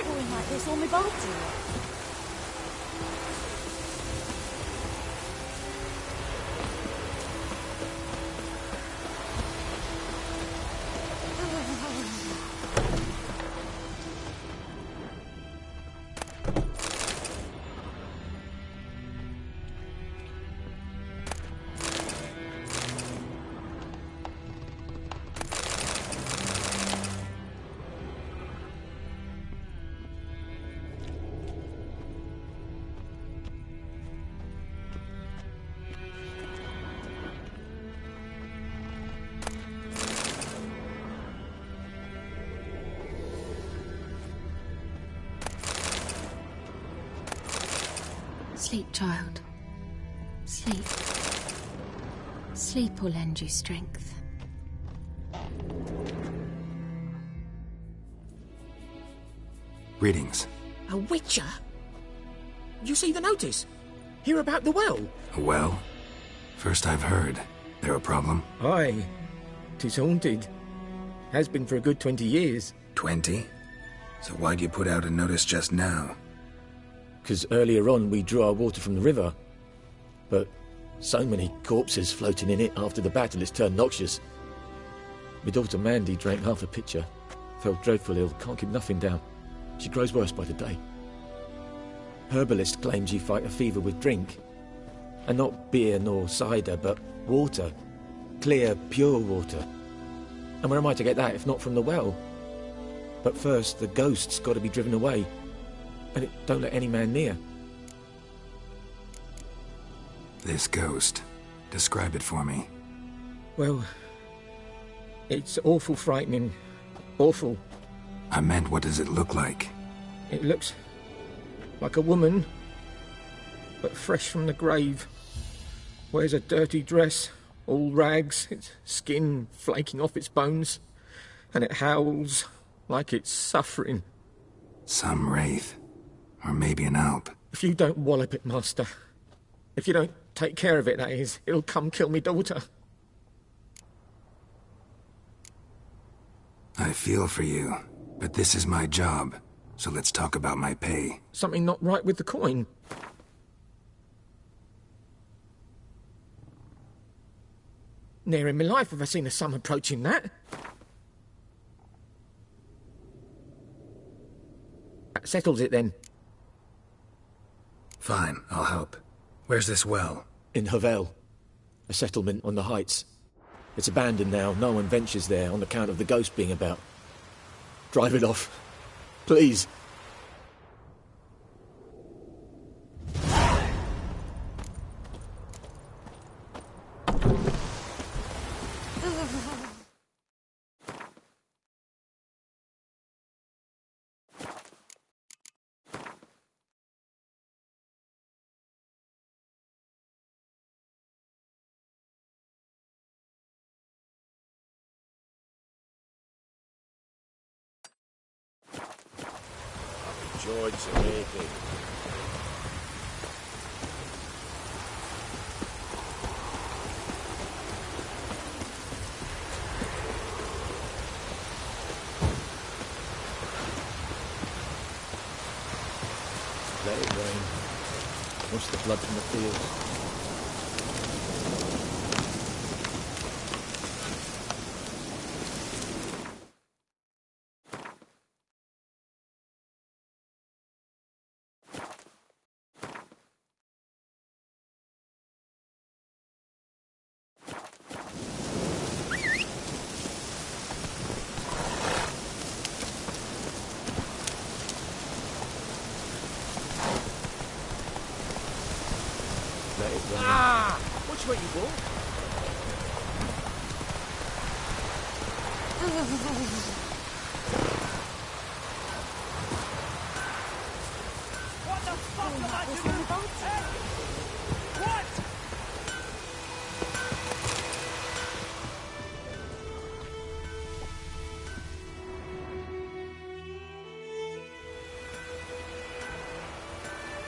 Pouring like this on my body. Sleep, child. Sleep. Sleep will lend you strength. Greetings. A witcher? You see the notice? Hear about the well? A well? First I've heard. There a problem? Aye. 'Tis haunted. Has been for a good 20 years. 20? So why'd you put out a notice just now? 'Cause earlier on we drew our water from the river. But so many corpses floating in it after the battle it's turned noxious. My daughter Mandy drank half a pitcher. Fell dreadful ill, can't keep nothing down. She grows worse by the day. Herbalist claims you fight a fever with drink. And not beer nor cider, but water. Clear, pure water. And where am I to get that if not from the well? But first, the ghost's got to be driven away. And it don't let any man near. This ghost. Describe it for me. Well, it's awful frightening. Awful. I meant, what does it look like? It looks like a woman, but fresh from the grave. Wears a dirty dress, all rags, its skin flaking off its bones, and it howls like it's suffering. Some wraith. Or maybe an Alp. If you don't wallop it, Master. If you don't take care of it, that is, it'll come kill me daughter. I feel for you, but this is my job, so let's talk about my pay. Something not right with the coin. Ne'er in my life have I seen a sum approaching that. That settles it then. Fine, I'll help. Where's this well? In Havel, a settlement on the heights. It's abandoned now. No one ventures there on account of the ghost being about. Drive it off. Please. Enjoyed some making. Let it rain. Wash the blood from the fields. Which way you go? What the fuck am I doing? What?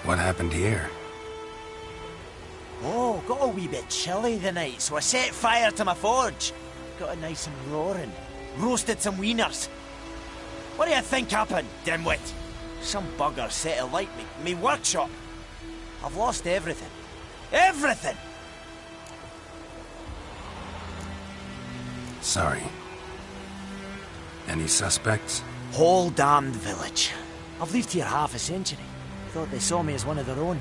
What happened here? Oh, got a wee bit chilly the night, so I set fire to my forge. Got it nice and roaring. Roasted some wieners. What do you think happened, dimwit? Some bugger set alight me workshop. I've lost everything. Everything! Sorry. Any suspects? Whole damned village. I've lived here half a century. Thought they saw me as one of their own.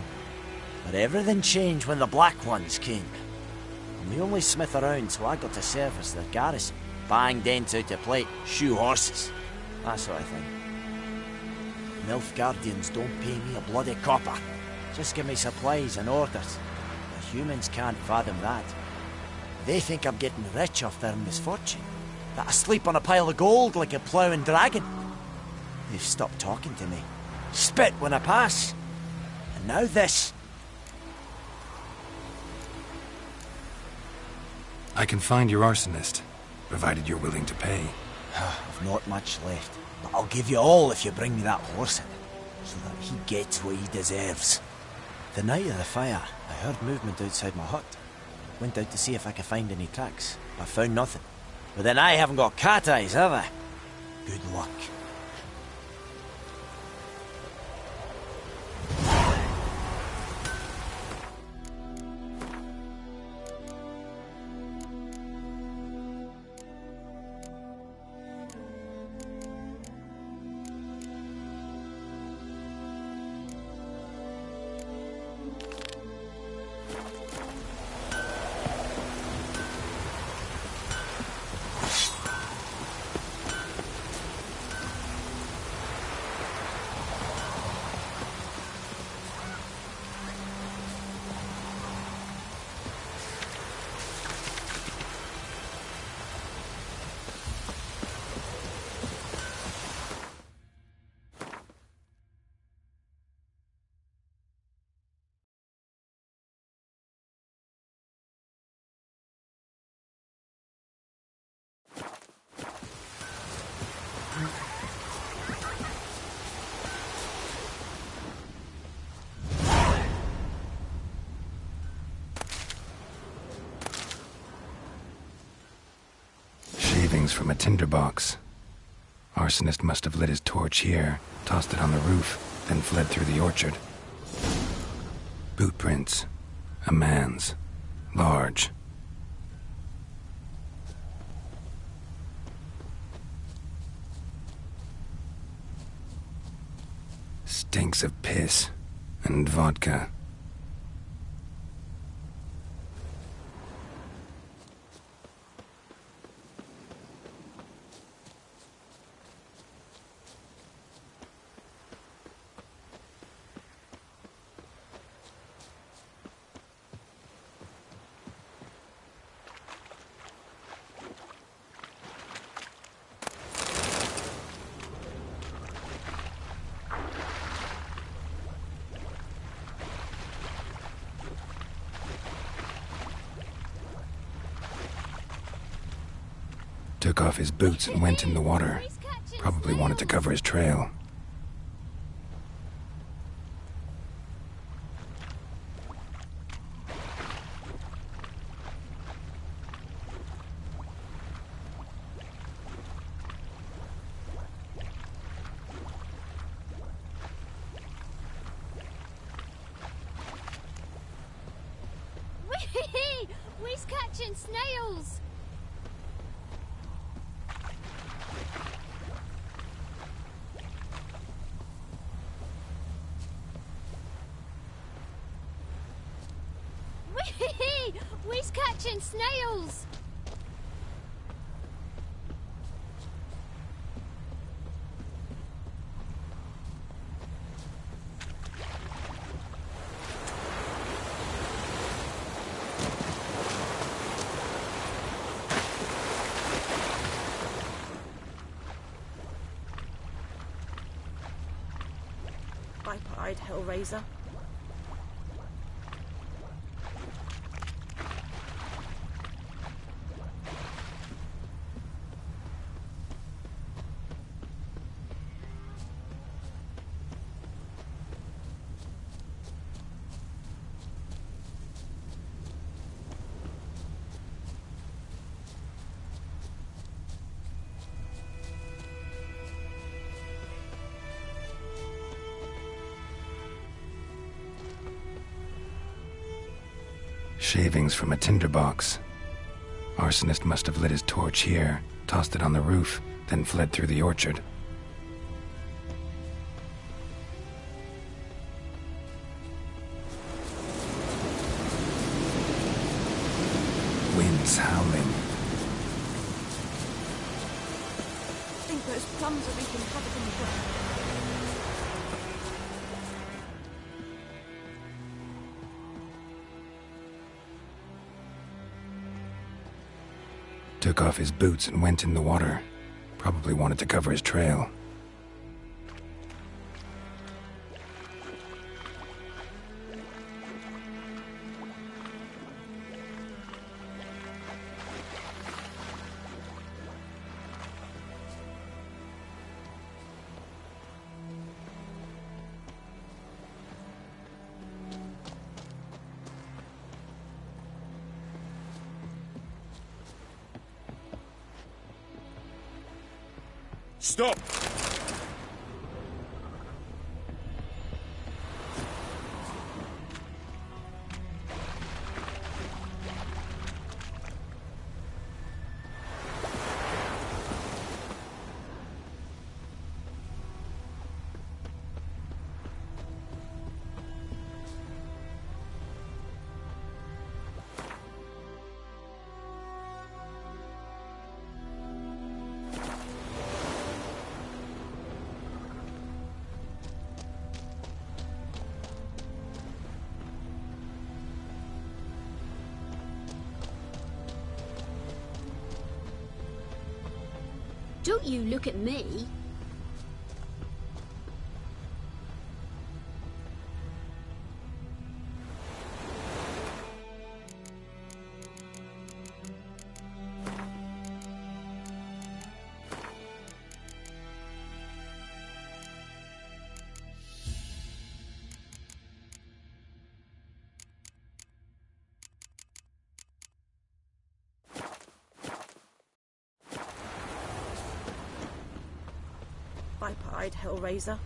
But everything changed when the Black Ones came. I'm the only smith around, so I got to serve as their garrison. Bang dents out of plate, shoe horses. That sort of thing. Nilfgaardians don't pay me a bloody copper. Just give me supplies and orders. The humans can't fathom that. They think I'm getting rich off their misfortune. That I sleep on a pile of gold like a ploughing dragon. They've stopped talking to me. Spit when I pass. And now this. I can find your arsonist, provided you're willing to pay. I've not much left, but I'll give you all if you bring me that horse in, so that he gets what he deserves. The night of the fire, I heard movement outside my hut. Went out to see if I could find any tracks, but found nothing. But then I haven't got cat eyes, have I? Good luck. Shavings from a tinderbox. Arsonist must have lit his torch here, tossed it on the roof, then fled through the orchard. Boot prints. A man's. Large. Stinks of piss and vodka. Took off his boots and went in the water. Probably wanted to cover his trail. Whee! We're catching snails! We're catching snails! Viper-eyed Hellraiser. Shavings from a tinderbox. Arsonist must have lit his torch here, tossed it on the roof, then fled through the orchard. Winds howling. I think those plums are wreaking havoc in the ground. Took off his boots and went in the water. Probably wanted to cover his trail. Stop! Don't you look at me. cried Hellraiser.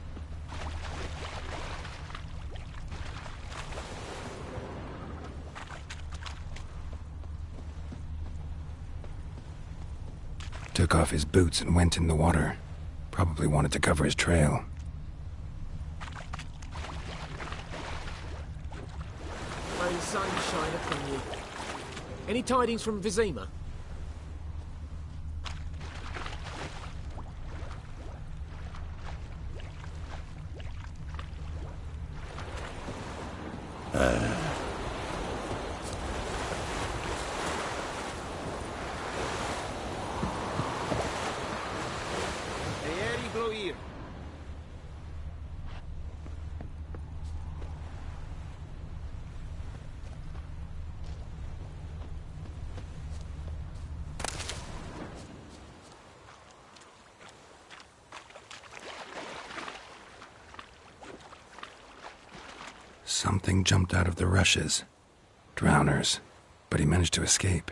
Took off his boots and went in the water. Probably wanted to cover his trail. May the sun shine upon you. Any tidings from Vizima? Something jumped out of the rushes. Drowners. But he managed to escape.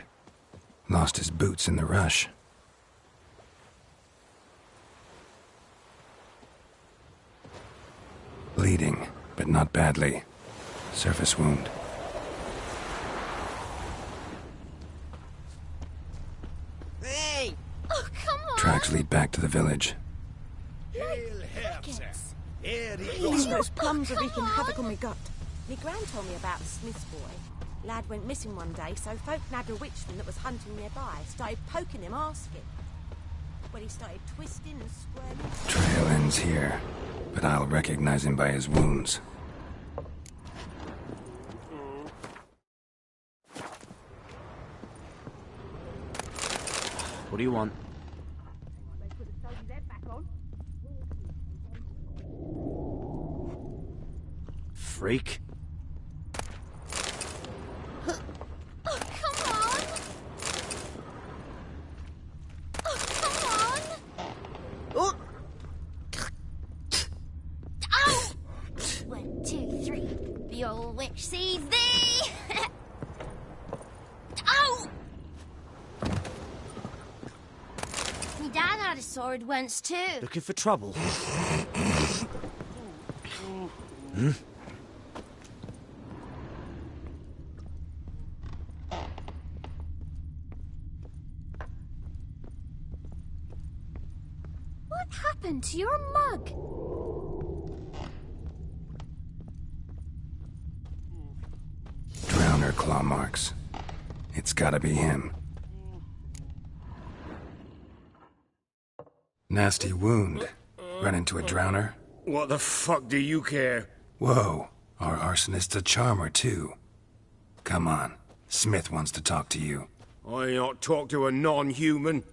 Lost his boots in the rush. Bleeding, but not badly. Surface wound. Hey! Oh, come on! Tracks lead back to the village. Those plums are wreaking havoc on my gut. My gran told me about the Smith's boy. Lad went missing one day, so folk nabbed a witchman that was hunting nearby. Started poking him, asking. When he started twisting and squirming... Trail ends here, but I'll recognize him by his wounds. What do you want? Freak. Oh, come on! Oh, come on! Oh! Ow! 1, 2, 3. The old witch sees thee! Ow! My dad had a sword once too. Looking for trouble? Hmm? What happened to your mug? Drowner claw marks. It's gotta be him. Nasty wound. Run into a drowner? What the fuck do you care? Whoa, our arsonist's a charmer too. Come on, Smith wants to talk to you. I not talk to a non-human.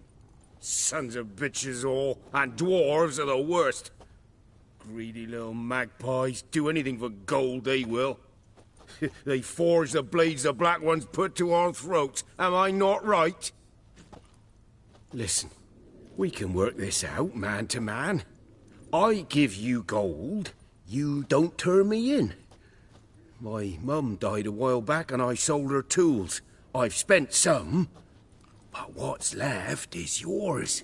Sons of bitches all, and dwarves are the worst. Greedy little magpies, do anything for gold, they will. They forge the blades the black ones put to our throats. Am I not right? Listen, we can work this out, man to man. I give you gold, you don't turn me in. My mum died a while back and I sold her tools. I've spent some, but what's left is yours.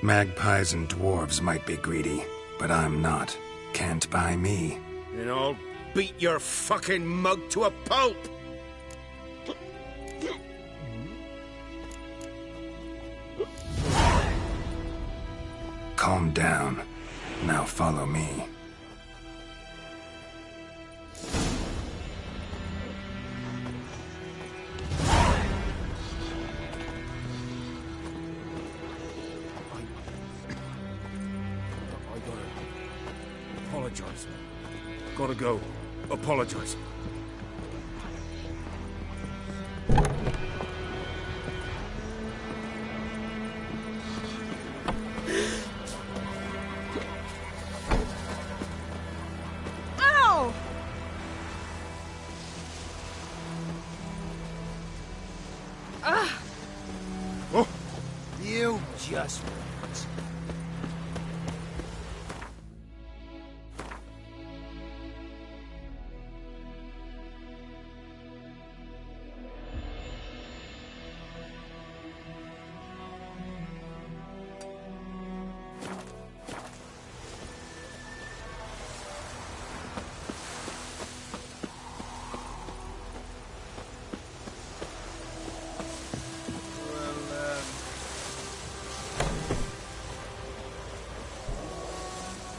Magpies and dwarves might be greedy, but I'm not. Can't buy me. And I'll beat your fucking mug to a pulp! Calm down. Now follow me. Apologize. Gotta go. Apologize. Ow! Oh! You just wait.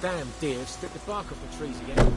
damn deer have stripped the bark off the trees again.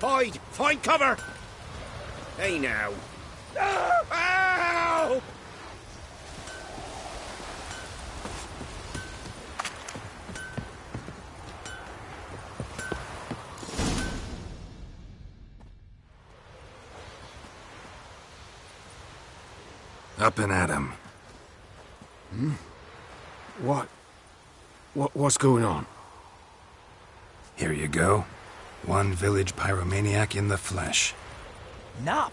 Hide! Find cover! Hey now. Ow! Up and at 'em. What's going on? Here you go. One village pyromaniac in the flesh. Nap?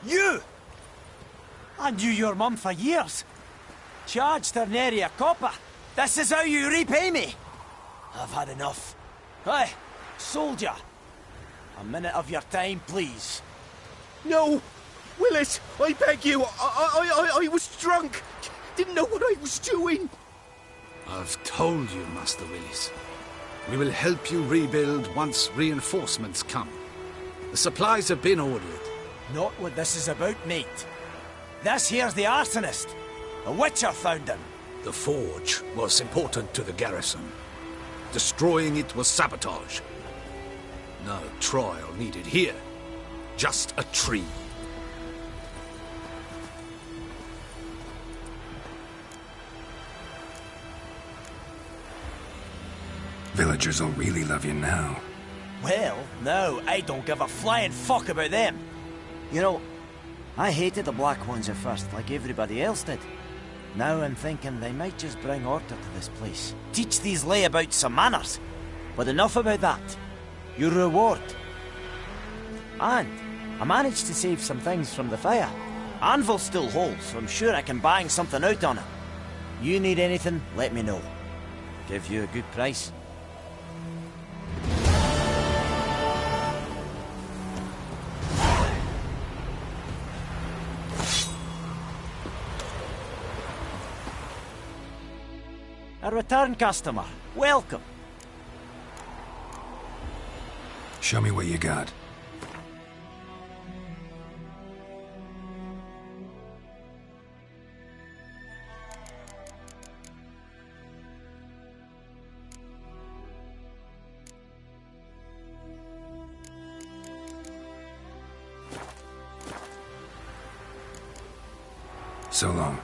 You? I knew your mum for years. Charged her nary a copper. This is how you repay me. I've had enough. Hey, soldier. A minute of your time, please. No! Willis, I beg you. I was drunk. Didn't know what I was doing. I've told you, Master Willis. We will help you rebuild once reinforcements come. The supplies have been ordered. Not what this is about, mate. This here's the arsonist. A witcher found him. The forge was important to the garrison. Destroying it was sabotage. No trial needed here. Just a tree. Villagers will really love you now. Well, no, I don't give a flying fuck about them. You know, I hated the Black Ones at first, like everybody else did. Now I'm thinking they might just bring order to this place. Teach these layabouts some manners. But enough about that. Your reward. And I managed to save some things from the fire. Anvil still holds, so I'm sure I can bang something out on it. You need anything, let me know. Give you a good price. A return customer. Welcome. Show me what you got. So long.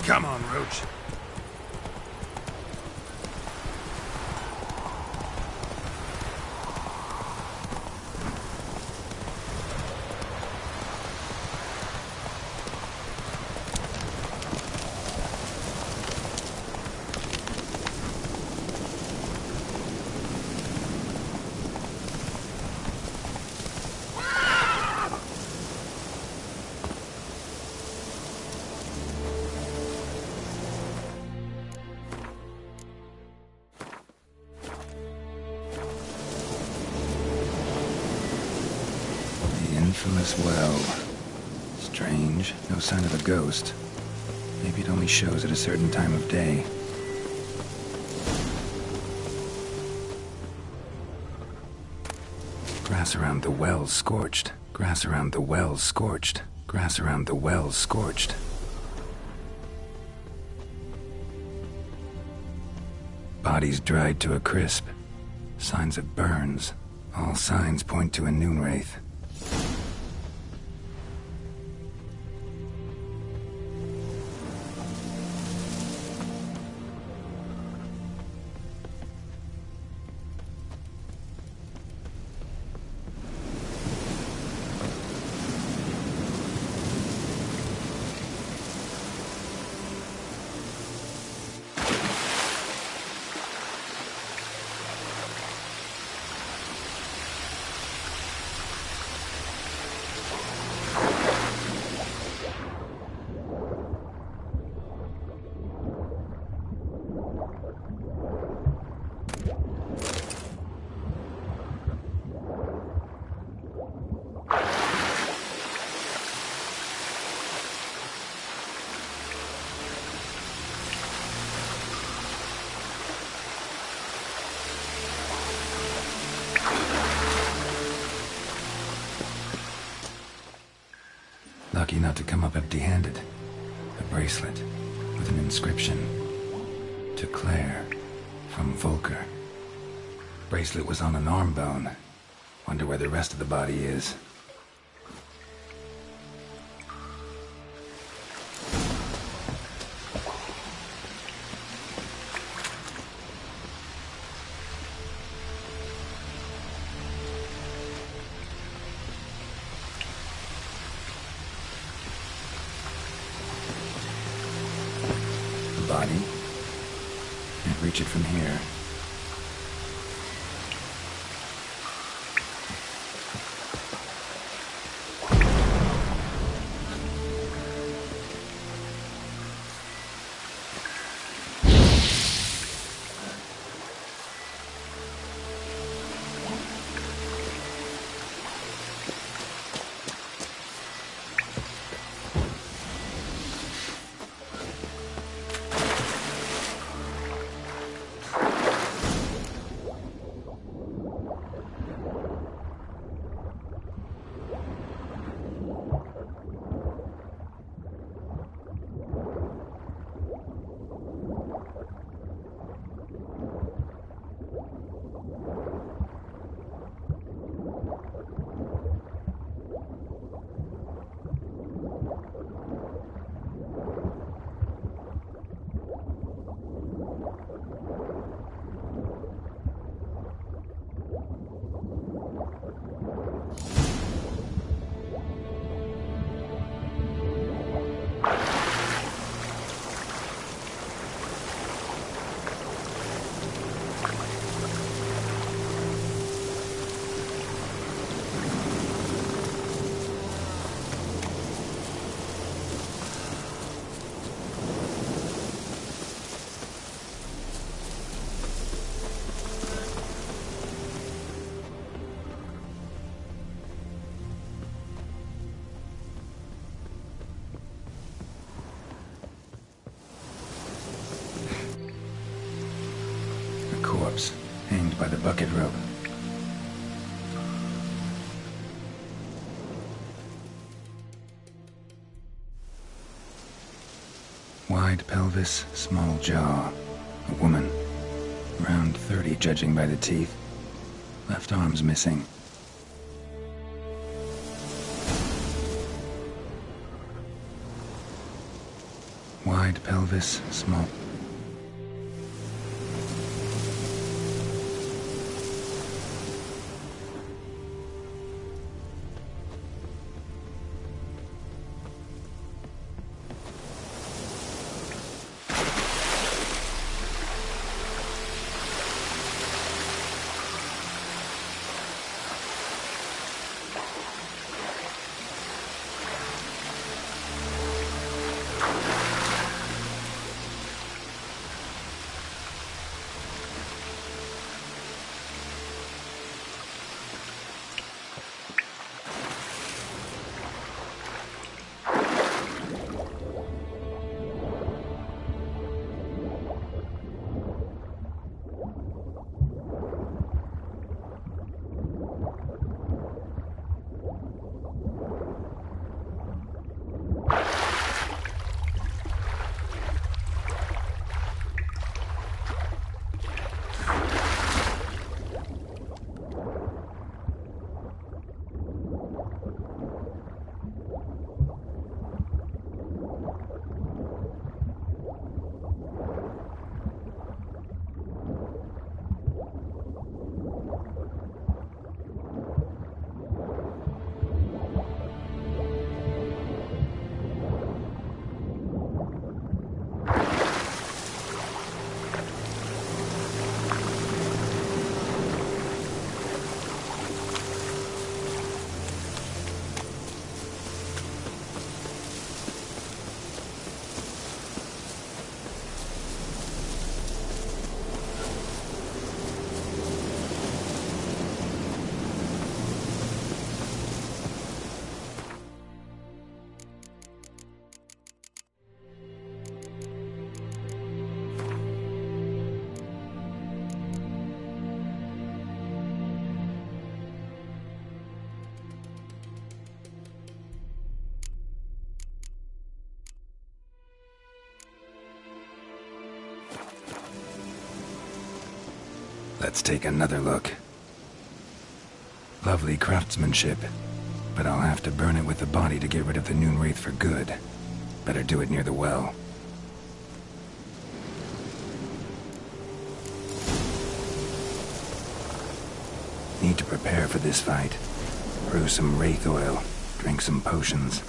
Come on, Roach. Motionless well. Strange. No sign of a ghost. Maybe it only shows at a certain time of day. Grass around the well scorched. Grass around the well scorched. Grass around the well scorched. Bodies dried to a crisp. Signs of burns. All signs point to a noon wraith. Lucky not to come up empty-handed. A bracelet with an inscription. To Claire, from Volker. Bracelet was on an arm bone. Wonder where the rest of the body is. Body. Can't reach it from here. Corpse, hanged by the bucket rope. Wide pelvis, small jaw. A woman. Around 30, judging by the teeth. Left arm's missing. Wide pelvis, small... Let's take another look. Lovely craftsmanship, but I'll have to burn it with the body to get rid of the Noon Wraith for good. Better do it near the well. Need to prepare for this fight. Brew some wraith oil, drink some potions.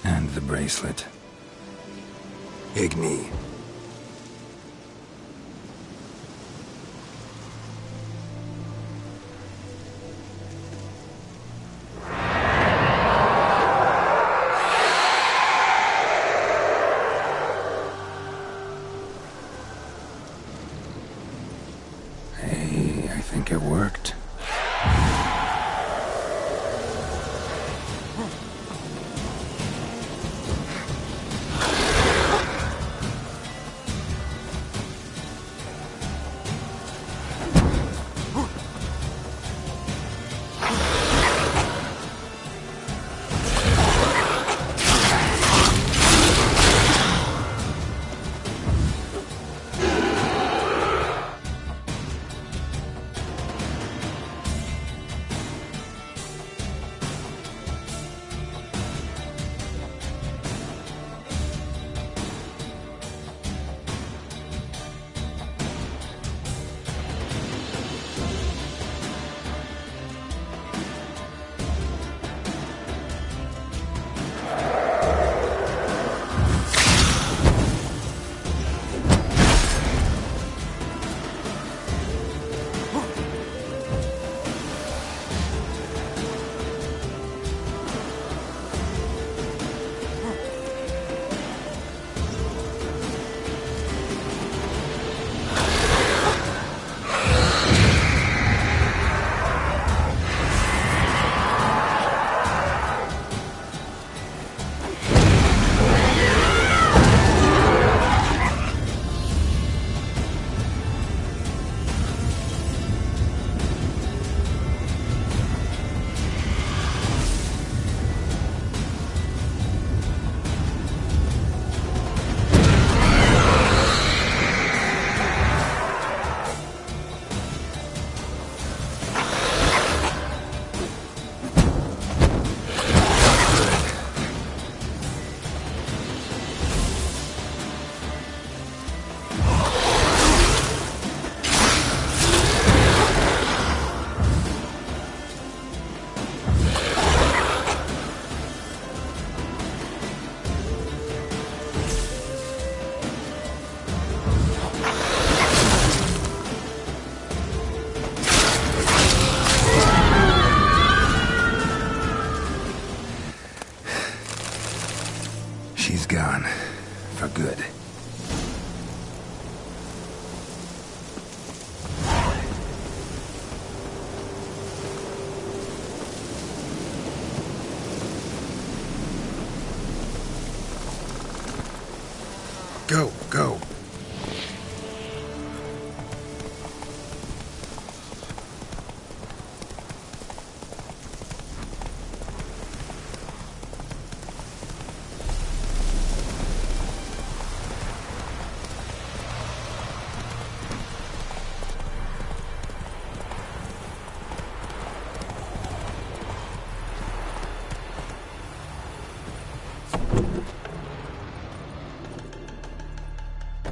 And the bracelet. Igni. Hey, I think it worked.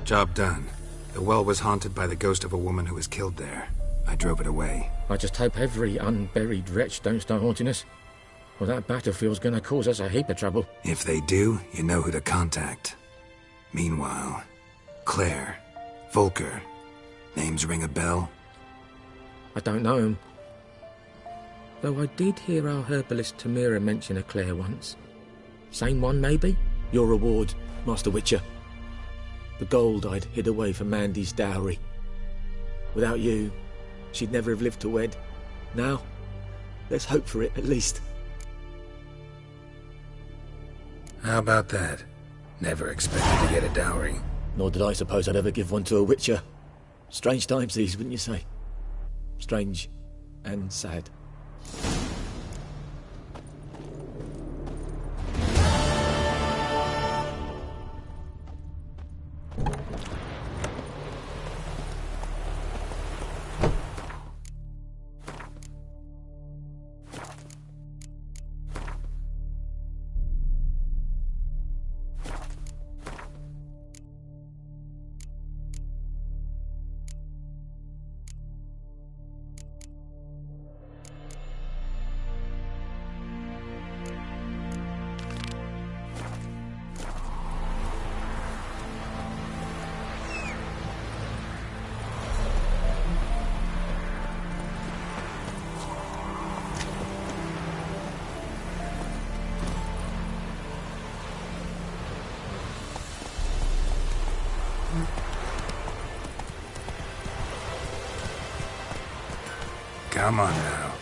Job done. The well was haunted by the ghost of a woman who was killed there. I drove it away. I just hope every unburied wretch don't start haunting us. Well, that battlefield's gonna cause us a heap of trouble. If they do, you know who to contact. Meanwhile, Claire, Volker, names ring a bell? I don't know him. Though I did hear our herbalist Tamira mention a Claire once. Same one, maybe? Your reward, Master Witcher. The gold I'd hid away for Mandy's dowry. Without you, she'd never have lived to wed. Now, let's hope for it, at least. How about that? Never expected to get a dowry. Nor did I suppose I'd ever give one to a Witcher. Strange times these, wouldn't you say? Strange and sad. Come on now.